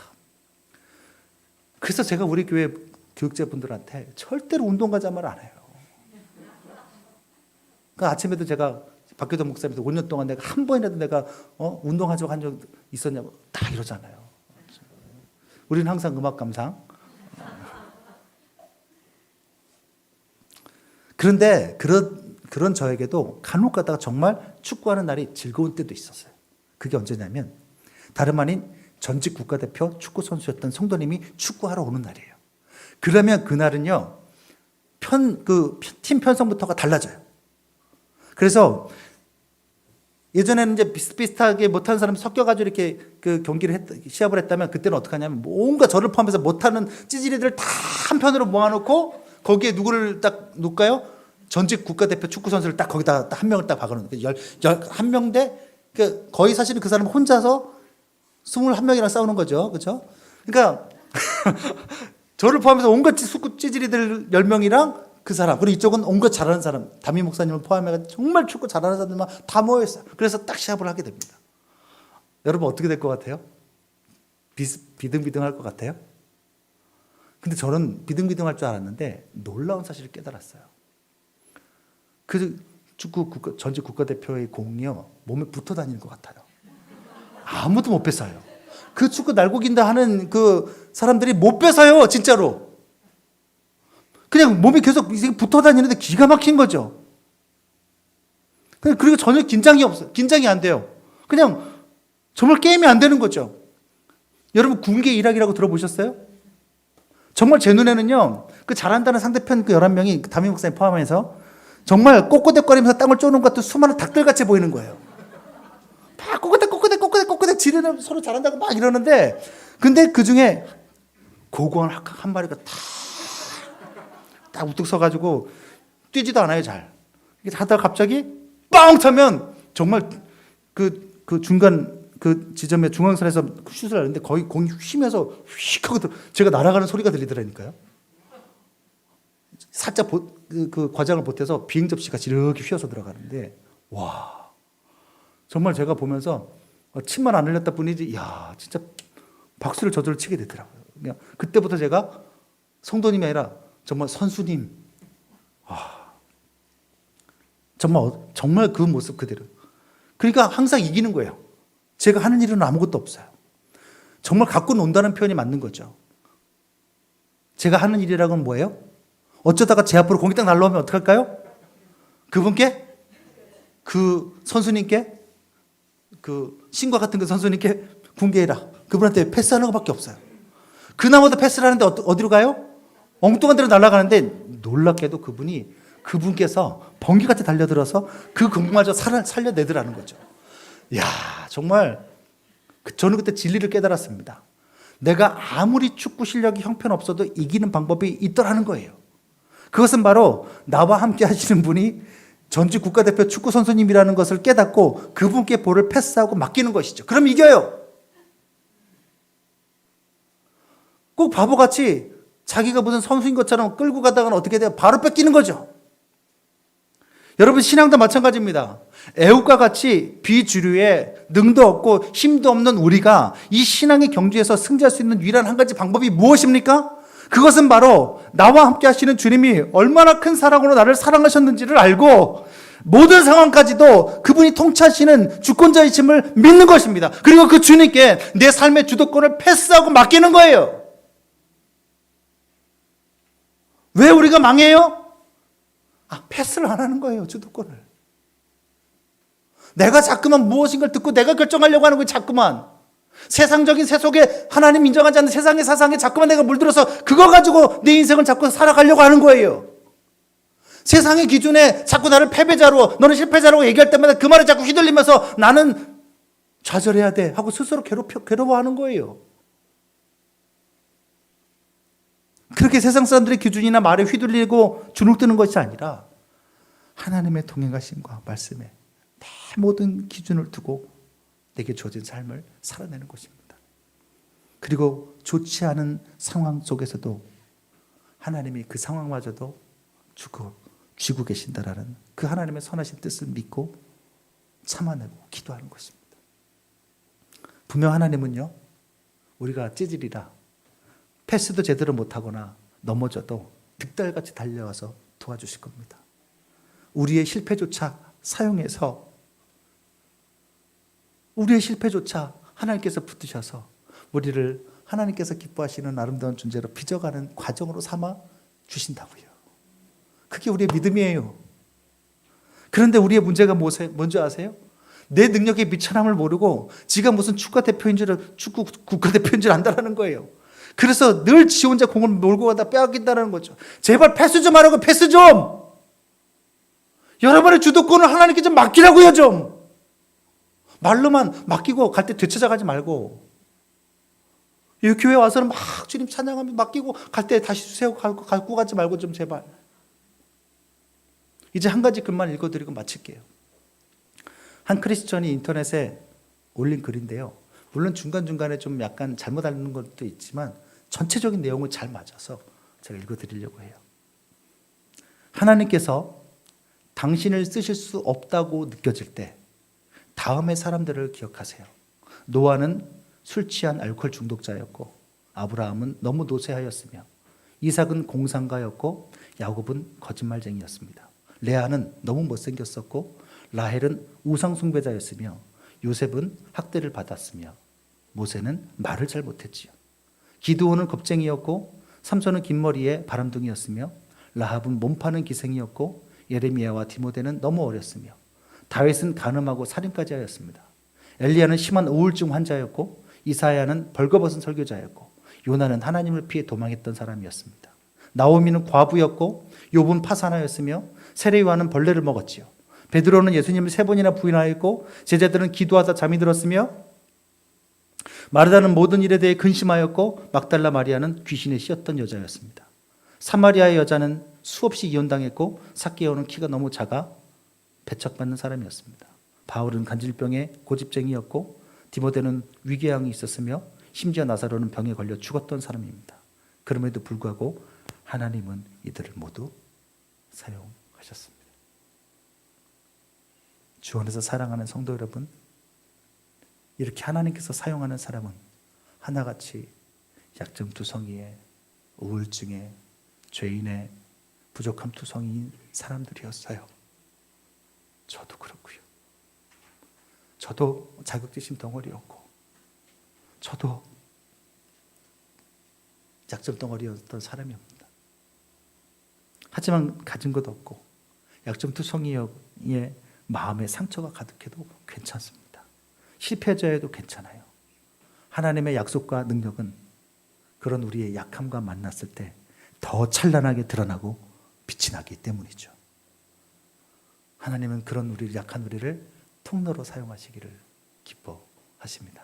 그래서 제가 우리 교회 교육자분들한테 절대로 운동 가자 말 안 해요. 그러니까 아침에도 제가 박교동 목사님도 5년 동안 내가 한 번이라도 내가 운동하자고 한 적 있었냐고 다 이러잖아요. 우리는 항상 음악 감상. 그런데 그런 저에게도 간혹 가다가 정말 축구하는 날이 즐거운 때도 있었어요. 그게 언제냐면 다름 아닌 전직 국가대표 축구 선수였던 성도님이 축구하러 오는 날이에요. 그러면 그날은요 팀 편성부터가 달라져요. 그래서 예전에는 이제 비슷비슷하게 못하는 사람이 섞여가지고 이렇게 그 시합을 했다면 그때는 어떻게 하냐면 뭔가 저를 포함해서 못하는 찌질이들을 다 한편으로 모아놓고 거기에 누구를 딱 놓을까요? 전직 국가대표 축구 선수를 딱 거기다 한 명을 딱 박아놓는 거예요. 한 명 대 거의 사실은 그 사람 혼자서 21명이랑 싸우는 거죠. 그렇죠? 그러니까 저를 포함해서 온갖 찌질이들 10명이랑 그 사람, 그리고 이쪽은 온갖 잘하는 사람, 담임 목사님을 포함해 정말 축구 잘하는 사람들만 다 모여있어요. 그래서 딱 시합을 하게 됩니다. 여러분 어떻게 될 것 같아요? 비등비등할 것 같아요? 근데 저는 비등비등할 줄 알았는데 놀라운 사실을 깨달았어요. 그 전직 국가대표의 공이요, 몸에 붙어 다니는 것 같아요. 아무도 못 뺏어요. 그 축구 날고긴다 하는 그 사람들이 못 뺏어요, 진짜로. 그냥 몸이 계속 붙어 다니는데 기가 막힌 거죠. 그리고 전혀 긴장이 없어요. 긴장이 안 돼요. 그냥 정말 게임이 안 되는 거죠. 여러분 군계 일학이라고 들어보셨어요? 정말 제 눈에는요, 그 잘한다는 상대편 그 11명이 담임 목사님 포함해서 정말 꼬꼬댁거리면서 땅을 쪼는 것 같은 수많은 닭들같이 보이는 거예요. 막 꼬꼬댁 지르는, 서로 잘한다고 막 이러는데, 근데 그 중에 고고한 한 마리가 딱 우뚝 서가지고 뛰지도 않아요, 잘. 이렇게 하다가 갑자기 뻥 차면 정말 그 중간 그 지점에 중앙선에서 슛을 하는데 거의 공이 휘면서 휙 하고 제가 날아가는 소리가 들리더라니까요. 살짝 그 과장을 보태서 비행 접시가 이렇게 휘어서 들어가는데, 와, 정말 제가 보면서 침만 안 흘렸다 뿐이지, 야, 진짜 박수를 저절로 치게 되더라고요. 그냥 그때부터 제가 성도님이 아니라 정말 선수님, 정말 그 모습 그대로. 그러니까 항상 이기는 거예요. 제가 하는 일은 아무것도 없어요. 정말 갖고 논다는 표현이 맞는 거죠. 제가 하는 일이라고는 뭐예요? 어쩌다가 제 앞으로 공이 딱 날라오면 어떡할까요? 그분께, 그 선수님께, 그 신과 같은 그 선수님께 군계해라. 그분한테 패스하는 것밖에 없어요. 그나마도 패스를 하는데 어디로 가요? 엉뚱한 데로 날아가는데, 놀랍게도 그분께서 번개같이 달려들어서 그 공마저 살려내더라는 거죠. 이야, 정말 저는 그때 진리를 깨달았습니다. 내가 아무리 축구 실력이 형편없어도 이기는 방법이 있더라는 거예요. 그것은 바로 나와 함께 하시는 분이 전직 국가대표 축구 선수님이라는 것을 깨닫고 그분께 볼을 패스하고 맡기는 것이죠. 그럼 이겨요. 꼭 바보같이 자기가 무슨 선수인 것처럼 끌고 가다가는 어떻게 돼요? 바로 뺏기는 거죠. 여러분 신앙도 마찬가지입니다. 애국과 같이 비주류의 능도 없고 힘도 없는 우리가 이 신앙의 경주에서 승리할 수 있는 유일한 한 가지 방법이 무엇입니까? 그것은 바로 나와 함께 하시는 주님이 얼마나 큰 사랑으로 나를 사랑하셨는지를 알고 모든 상황까지도 그분이 통치하시는 주권자이심을 믿는 것입니다. 그리고 그 주님께 내 삶의 주도권을 패스하고 맡기는 거예요. 왜 우리가 망해요? 패스를 안 하는 거예요, 주도권을. 내가 자꾸만 무엇인가를 듣고 내가 결정하려고 하는 거예요, 자꾸만. 세상적인 세속에 하나님 인정하지 않는 세상의 사상에 자꾸만 내가 물들어서 그거 가지고 내 인생을 자꾸 살아가려고 하는 거예요. 세상의 기준에 자꾸 나를 패배자로, 너는 실패자라고 얘기할 때마다 그 말에 자꾸 휘둘리면서 나는 좌절해야 돼 하고 스스로 괴로워하는 거예요. 그렇게 세상 사람들의 기준이나 말에 휘둘리고 주눅드는 것이 아니라 하나님의 동행하심과 말씀에 내 모든 기준을 두고 내게 주어진 삶을 살아내는 것입니다. 그리고 좋지 않은 상황 속에서도 하나님이 그 상황마저도 쥐고 계신다라는 그 하나님의 선하신 뜻을 믿고 참아내고 기도하는 것입니다. 분명 하나님은요, 우리가 찌질이라 패스도 제대로 못하거나 넘어져도 득달같이 달려와서 도와주실 겁니다. 우리의 실패조차 사용해서 우리의 실패조차 하나님께서 붙드셔서 우리를 하나님께서 기뻐하시는 아름다운 존재로 빚어가는 과정으로 삼아 주신다고요. 그게 우리의 믿음이에요. 그런데 우리의 문제가 뭔지 아세요? 내 능력의 미천함을 모르고 지가 무슨 축구 국가대표인 줄 안다라는 거예요. 그래서 늘 지 혼자 공을 몰고 가다 빼앗긴다는 거죠. 제발 패스 좀 하라고, 패스 좀! 여러분의 주도권을 하나님께 좀 맡기라고요, 좀! 말로만 맡기고 갈 때 되찾아가지 말고, 이 교회 와서는 막 주님 찬양하며 맡기고 갈 때 다시 주세요 갖고 가지 말고 좀 제발. 이제 한 가지 글만 읽어드리고 마칠게요. 한 크리스천이 인터넷에 올린 글인데요. 물론 중간중간에 좀 약간 잘못 알는 것도 있지만 전체적인 내용은 잘 맞아서 제가 읽어드리려고 해요. 하나님께서 당신을 쓰실 수 없다고 느껴질 때 다음의 사람들을 기억하세요. 노아는 술 취한 알코올 중독자였고, 아브라함은 너무 노쇠하였으며, 이삭은 공상가였고, 야곱은 거짓말쟁이였습니다. 레아는 너무 못생겼었고, 라헬은 우상 숭배자였으며, 요셉은 학대를 받았으며, 모세는 말을 잘 못했지요. 기드온은 겁쟁이였고, 삼손은 긴 머리에 바람둥이였으며, 라합은 몸파는 기생이었고, 예레미야와 디모데는 너무 어렸으며, 다윗은 간음하고 살인까지 하였습니다. 엘리야는 심한 우울증 환자였고, 이사야는 벌거벗은 설교자였고, 요나는 하나님을 피해 도망했던 사람이었습니다. 나오미는 과부였고, 욥은 파산하였으며, 세례요한은 벌레를 먹었지요. 베드로는 예수님을 3번이나 부인하였고, 제자들은 기도하다 잠이 들었으며, 마르다는 모든 일에 대해 근심하였고, 막달라 마리아는 귀신에 씌었던 여자였습니다. 사마리아의 여자는 수없이 이혼당했고, 삭개오는 키가 너무 작아 배척받는 사람이었습니다. 바울은 간질병에 고집쟁이였고, 디모데는 위궤양이 있었으며, 심지어 나사로는 병에 걸려 죽었던 사람입니다. 그럼에도 불구하고 하나님은 이들을 모두 사용하셨습니다. 주 안에서 사랑하는 성도 여러분, 이렇게 하나님께서 사용하는 사람은 하나같이 약점투성이의, 우울증의, 죄인의, 부족함투성이인 사람들이었어요. 저도 그렇고요. 저도 자격지심 덩어리였고, 저도 약점 덩어리였던 사람입니다. 하지만 가진 것 없고 약점투성이의 마음에 상처가 가득해도 괜찮습니다. 실패자여도 괜찮아요. 하나님의 약속과 능력은 그런 우리의 약함과 만났을 때 더 찬란하게 드러나고 빛이 나기 때문이죠. 하나님은 그런 우리 약한 우리를 통로로 사용하시기를 기뻐하십니다.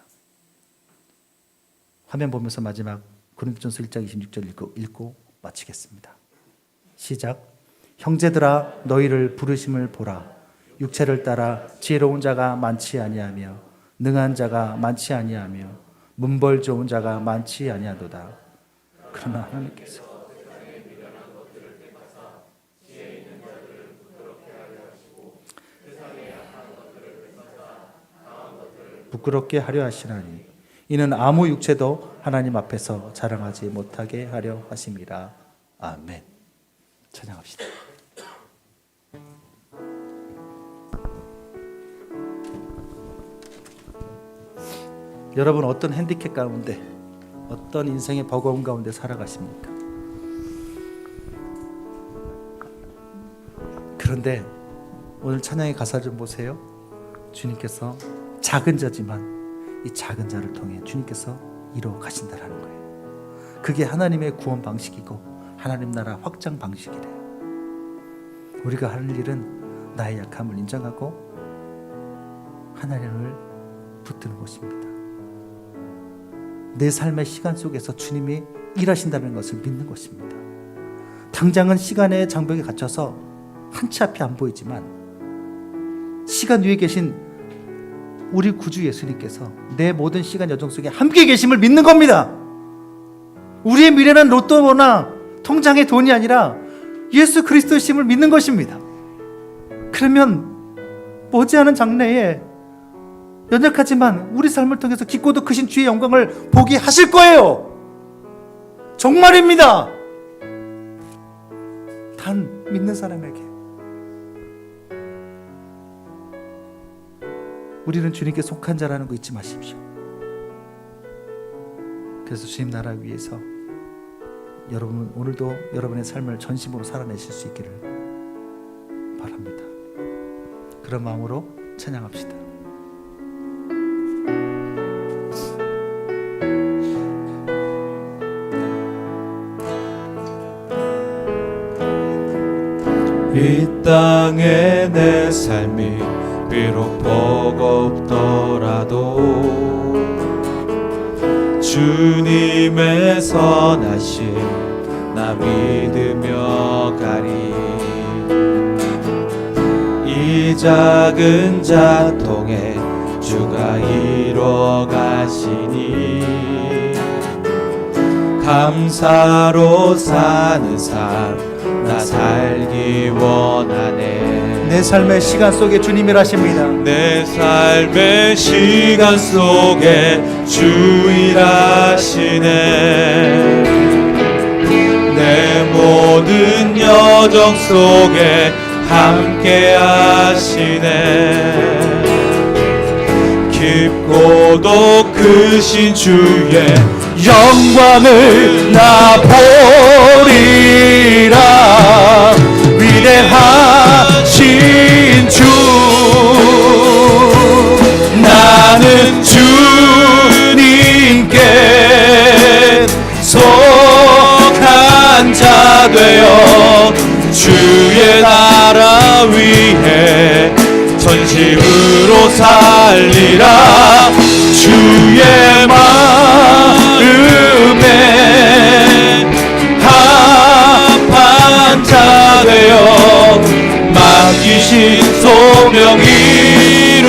화면 보면서 마지막 고린도전서 1장 26절 읽고 마치겠습니다. 시작. 형제들아 너희를 부르심을 보라. 육체를 따라 지혜로운 자가 많지 아니하며 능한 자가 많지 아니하며 문벌 좋은 자가 많지 아니하도다. 그러나 하나님께서 부끄럽게 하려 하시나니 이는 아무 육체도 하나님 앞에서 자랑하지 못하게 하려 하심이라. 아멘. 찬양합시다. 여러분 어떤 핸디캡 가운데, 어떤 인생의 버거움 가운데 살아가십니까? 그런데 오늘 찬양의 가사 좀 보세요. 주님께서 작은 자지만 이 작은 자를 통해 주님께서 이루어 가신다라는 거예요. 그게 하나님의 구원 방식이고 하나님 나라 확장 방식이래요. 우리가 하는 일은 나의 약함을 인정하고 하나님을 붙드는 것입니다. 내 삶의 시간 속에서 주님이 일하신다는 것을 믿는 것입니다. 당장은 시간의 장벽에 갇혀서 한치 앞이 안 보이지만 시간 위에 계신 우리 구주 예수님께서 내 모든 시간 여정 속에 함께 계심을 믿는 겁니다. 우리의 미래는 로또나 통장의 돈이 아니라 예수 그리스도의 심을 믿는 것입니다. 그러면 머지않은 장래에 연약하지만 우리 삶을 통해서 깊고도 크신 주의 영광을 보게 하실 거예요. 정말입니다. 단 믿는 사람에게. 우리는 주님께 속한 자라는 거 잊지 마십시오. 그래서 주님 나라 위해서 여러분 오늘도 여러분의 삶을 전심으로 살아내실 수 있기를 바랍니다. 그런 마음으로 찬양합시다. 이 땅의 내 삶이 비록 버겁더라도 주님의 선하심 나 믿으며 가리. 이 작은 자 통해 주가 이뤄 가시니 감사로 사는 삶 나 살기 원하네. 내 삶의 시간 속에 주님이 일하십니다. 내 삶의 시간 속에 주 일하시네. 내 모든 여정 속에 함께 하시네. 깊고도 크신 주의 영광을 나 보리라. 위대하신 주, 나는 주님께 속한 자 되어 주의 나라 위해 전심으로 살리라. 주의 마음에 합한 자 되어 맡기신 소명 이루리.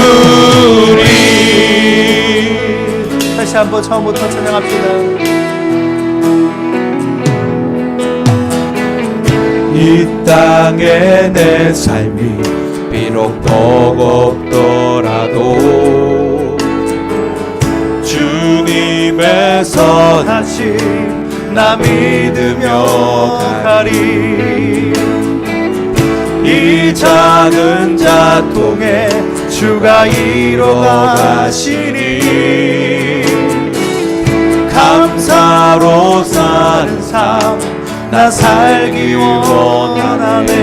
다시 한번 처음부터 찬양합시다. 이 땅에 내 삶이 비록 버겁더라도 주님의 선하심 나 믿으며 가리. 이 작은 자통에 주가 이뤄가시니 감사로 사는 삶 나 살기 원하네.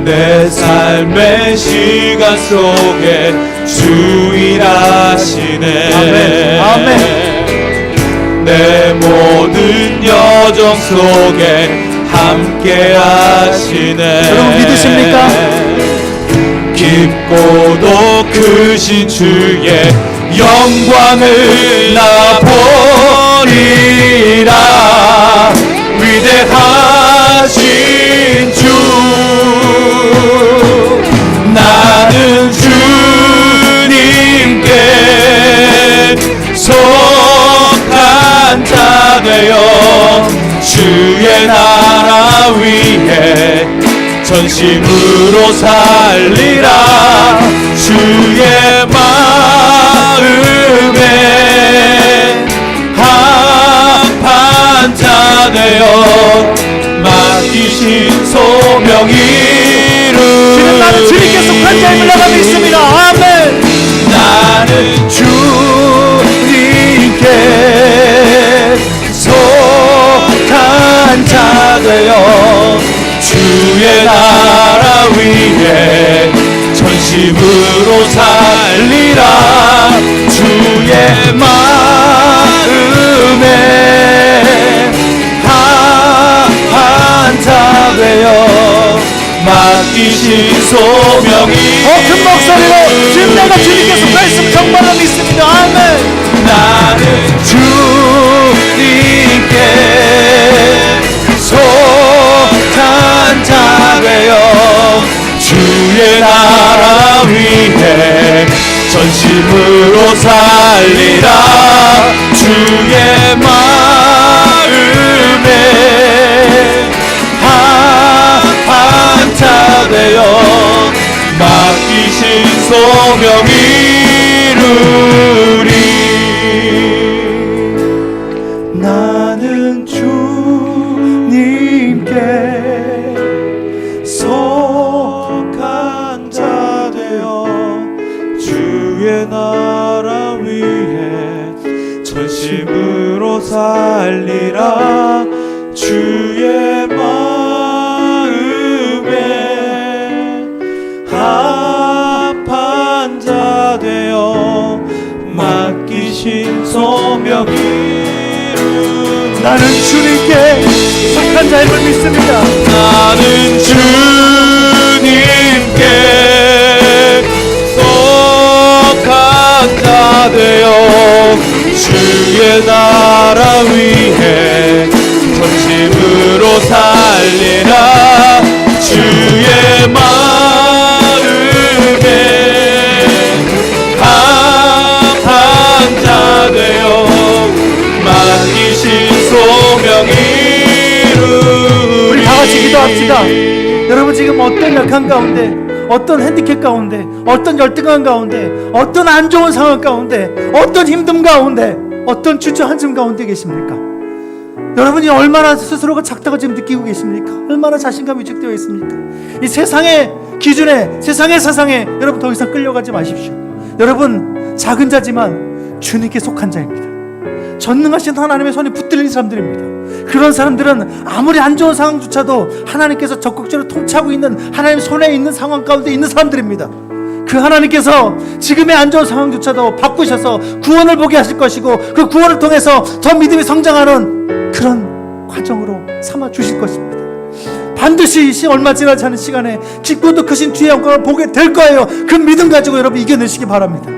내 삶의 시간 속에 주 일하시네. 아멘, 아멘. 내 모든 여정 속에 함께 하시네. 여러분 믿으십니까? 깊고도 크신 주의 영광을 나 보리라. 위대하신 주, 나는 주님께 속한 자 되어 주의 나라 위해 전심으로 살리라. 주의 마음에 합한 자 되어 맡기신 소명 이루리. 지금 나는 주님께 속한 자임을 내가 믿습니다. 아멘. 나는 주님께 속한 자 되어 주의 나라 위해 전심으로 살리라. 주의 마음에 합한 자 되어 맡기신 소명이. 큰 목소리로 지금 내가 주님께 속하 있으면 정말로 믿습니다. 아멘. 나는 주님께 속한 자 되어 주의 나라 위해 전심으로 살리라. 주의 마음에 합한 자 되어 맡기신 소명 이루리. 나는 주님께 속한 자 되어 주의 나라 위해 전심으로 살리라. 주의 마음에 합한 자 되어 맡기신 소명 이루리. 나는 주님께 속한 자임을 믿습니다. 나는 주님께 속한 자 되어 주의 나라 위해 전심으로 살리라. 주의 마음에 합한 자 되어 맡기신 소명 이루리. 기도합시다. 여러분 지금 어떤 약한 가운데, 어떤 핸디캡 가운데, 어떤 열등한 가운데, 어떤 안 좋은 상황 가운데, 어떤 힘듦 가운데, 어떤 주저앉음 가운데 계십니까? 여러분이 얼마나 스스로가 작다고 지금 느끼고 계십니까? 얼마나 자신감이 위축되어 있습니까? 이 세상의 기준에, 세상의 사상에 여러분 더 이상 끌려가지 마십시오. 여러분 작은 자지만 주님께 속한 자입니다. 전능하신 하나님의 손에 붙들린 사람들입니다. 그런 사람들은 아무리 안 좋은 상황조차도 하나님께서 적극적으로 통치하고 있는 하나님 손에 있는 상황 가운데 있는 사람들입니다. 그 하나님께서 지금의 안 좋은 상황조차도 바꾸셔서 구원을 보게 하실 것이고, 그 구원을 통해서 더 믿음이 성장하는 그런 과정으로 삼아 주실 것입니다. 반드시 얼마 지나지 않은 시간에 깊고도 크신 주의 영광을 보게 될 거예요. 그 믿음 가지고 여러분 이겨내시기 바랍니다.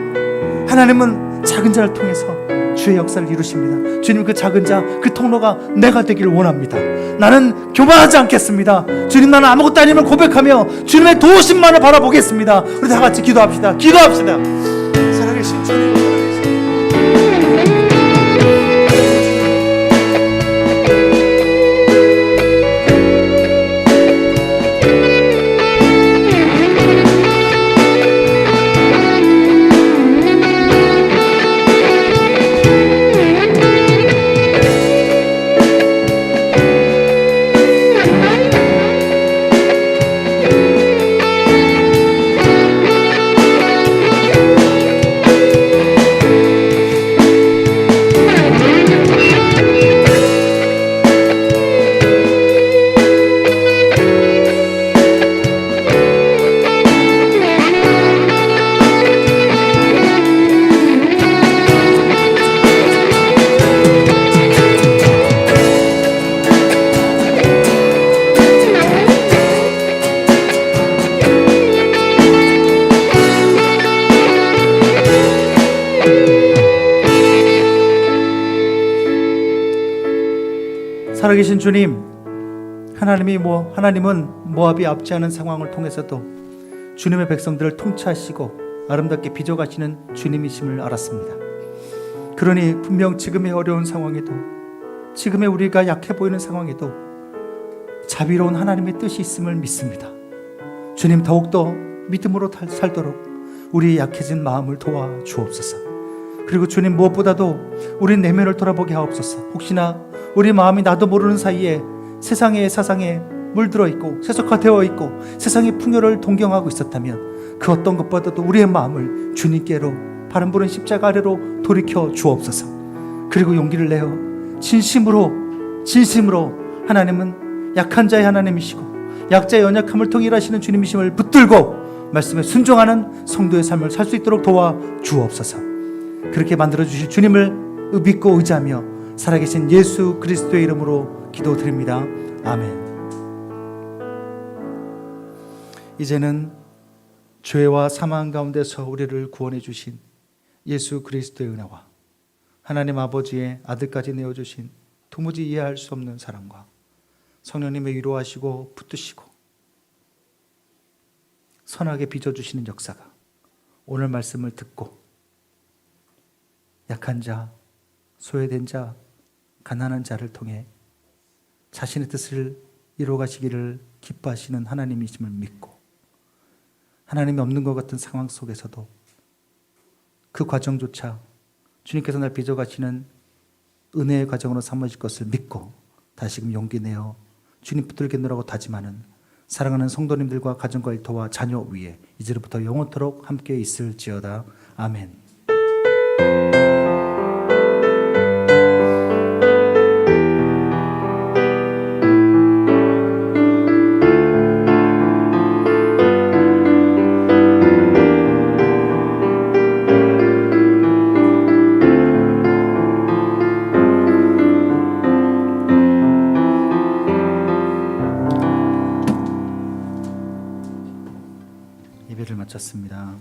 하나님은 작은 자를 통해서 주의 역사를 이루십니다. 주님, 그 작은 자, 그 통로가 내가 되기를 원합니다. 나는 교만하지 않겠습니다. 주님, 나는 아무것도 아님을 고백하며 주님의 도우심만을 바라보겠습니다. 우리 다 같이 기도합시다. 기도합시다. 살아계신 주님, 살아계신 주님, 하나님은 모압이 앞지 않은 상황을 통해서도 주님의 백성들을 통치하시고 아름답게 빚어가시는 주님이심을 알았습니다. 그러니 분명 지금의 어려운 상황에도, 지금의 우리가 약해 보이는 상황에도 자비로운 하나님의 뜻이 있음을 믿습니다. 주님, 더욱더 믿음으로 살도록 우리의 약해진 마음을 도와 주옵소서. 그리고 주님, 무엇보다도 우리 내면을 돌아보게 하옵소서. 혹시나 우리 마음이 나도 모르는 사이에 세상의 사상에 물들어 있고 세속화되어 있고 세상의 풍요를 동경하고 있었다면 그 어떤 것보다도 우리의 마음을 주님께로 바람 부는 십자가 아래로 돌이켜 주옵소서. 그리고 용기를 내어 진심으로 하나님은 약한 자의 하나님이시고 약자의 연약함을 통해 일하시는 주님이심을 붙들고 말씀에 순종하는 성도의 삶을 살 수 있도록 도와 주옵소서. 그렇게 만들어주실 주님을 믿고 의지하며 살아계신 예수 그리스도의 이름으로 기도드립니다. 아멘. 이제는 죄와 사망 가운데서 우리를 구원해 주신 예수 그리스도의 은혜와 하나님 아버지의 아들까지 내어주신 도무지 이해할 수 없는 사랑과 성령님의 위로하시고 붙드시고 선하게 빚어주시는 역사가 오늘 말씀을 듣고 약한 자, 소외된 자, 가난한 자를 통해 자신의 뜻을 이루어가시기를 기뻐하시는 하나님이심을 믿고 하나님이 없는 것 같은 상황 속에서도 그 과정조차 주님께서 날 빚어가시는 은혜의 과정으로 삼으실 것을 믿고 다시금 용기 내어 주님 붙들겠노라고 다짐하는 사랑하는 성도님들과 가정과 일터와 자녀 위에 이제부터 영원토록 함께 있을지어다. 아멘. 예배를 마쳤습니다.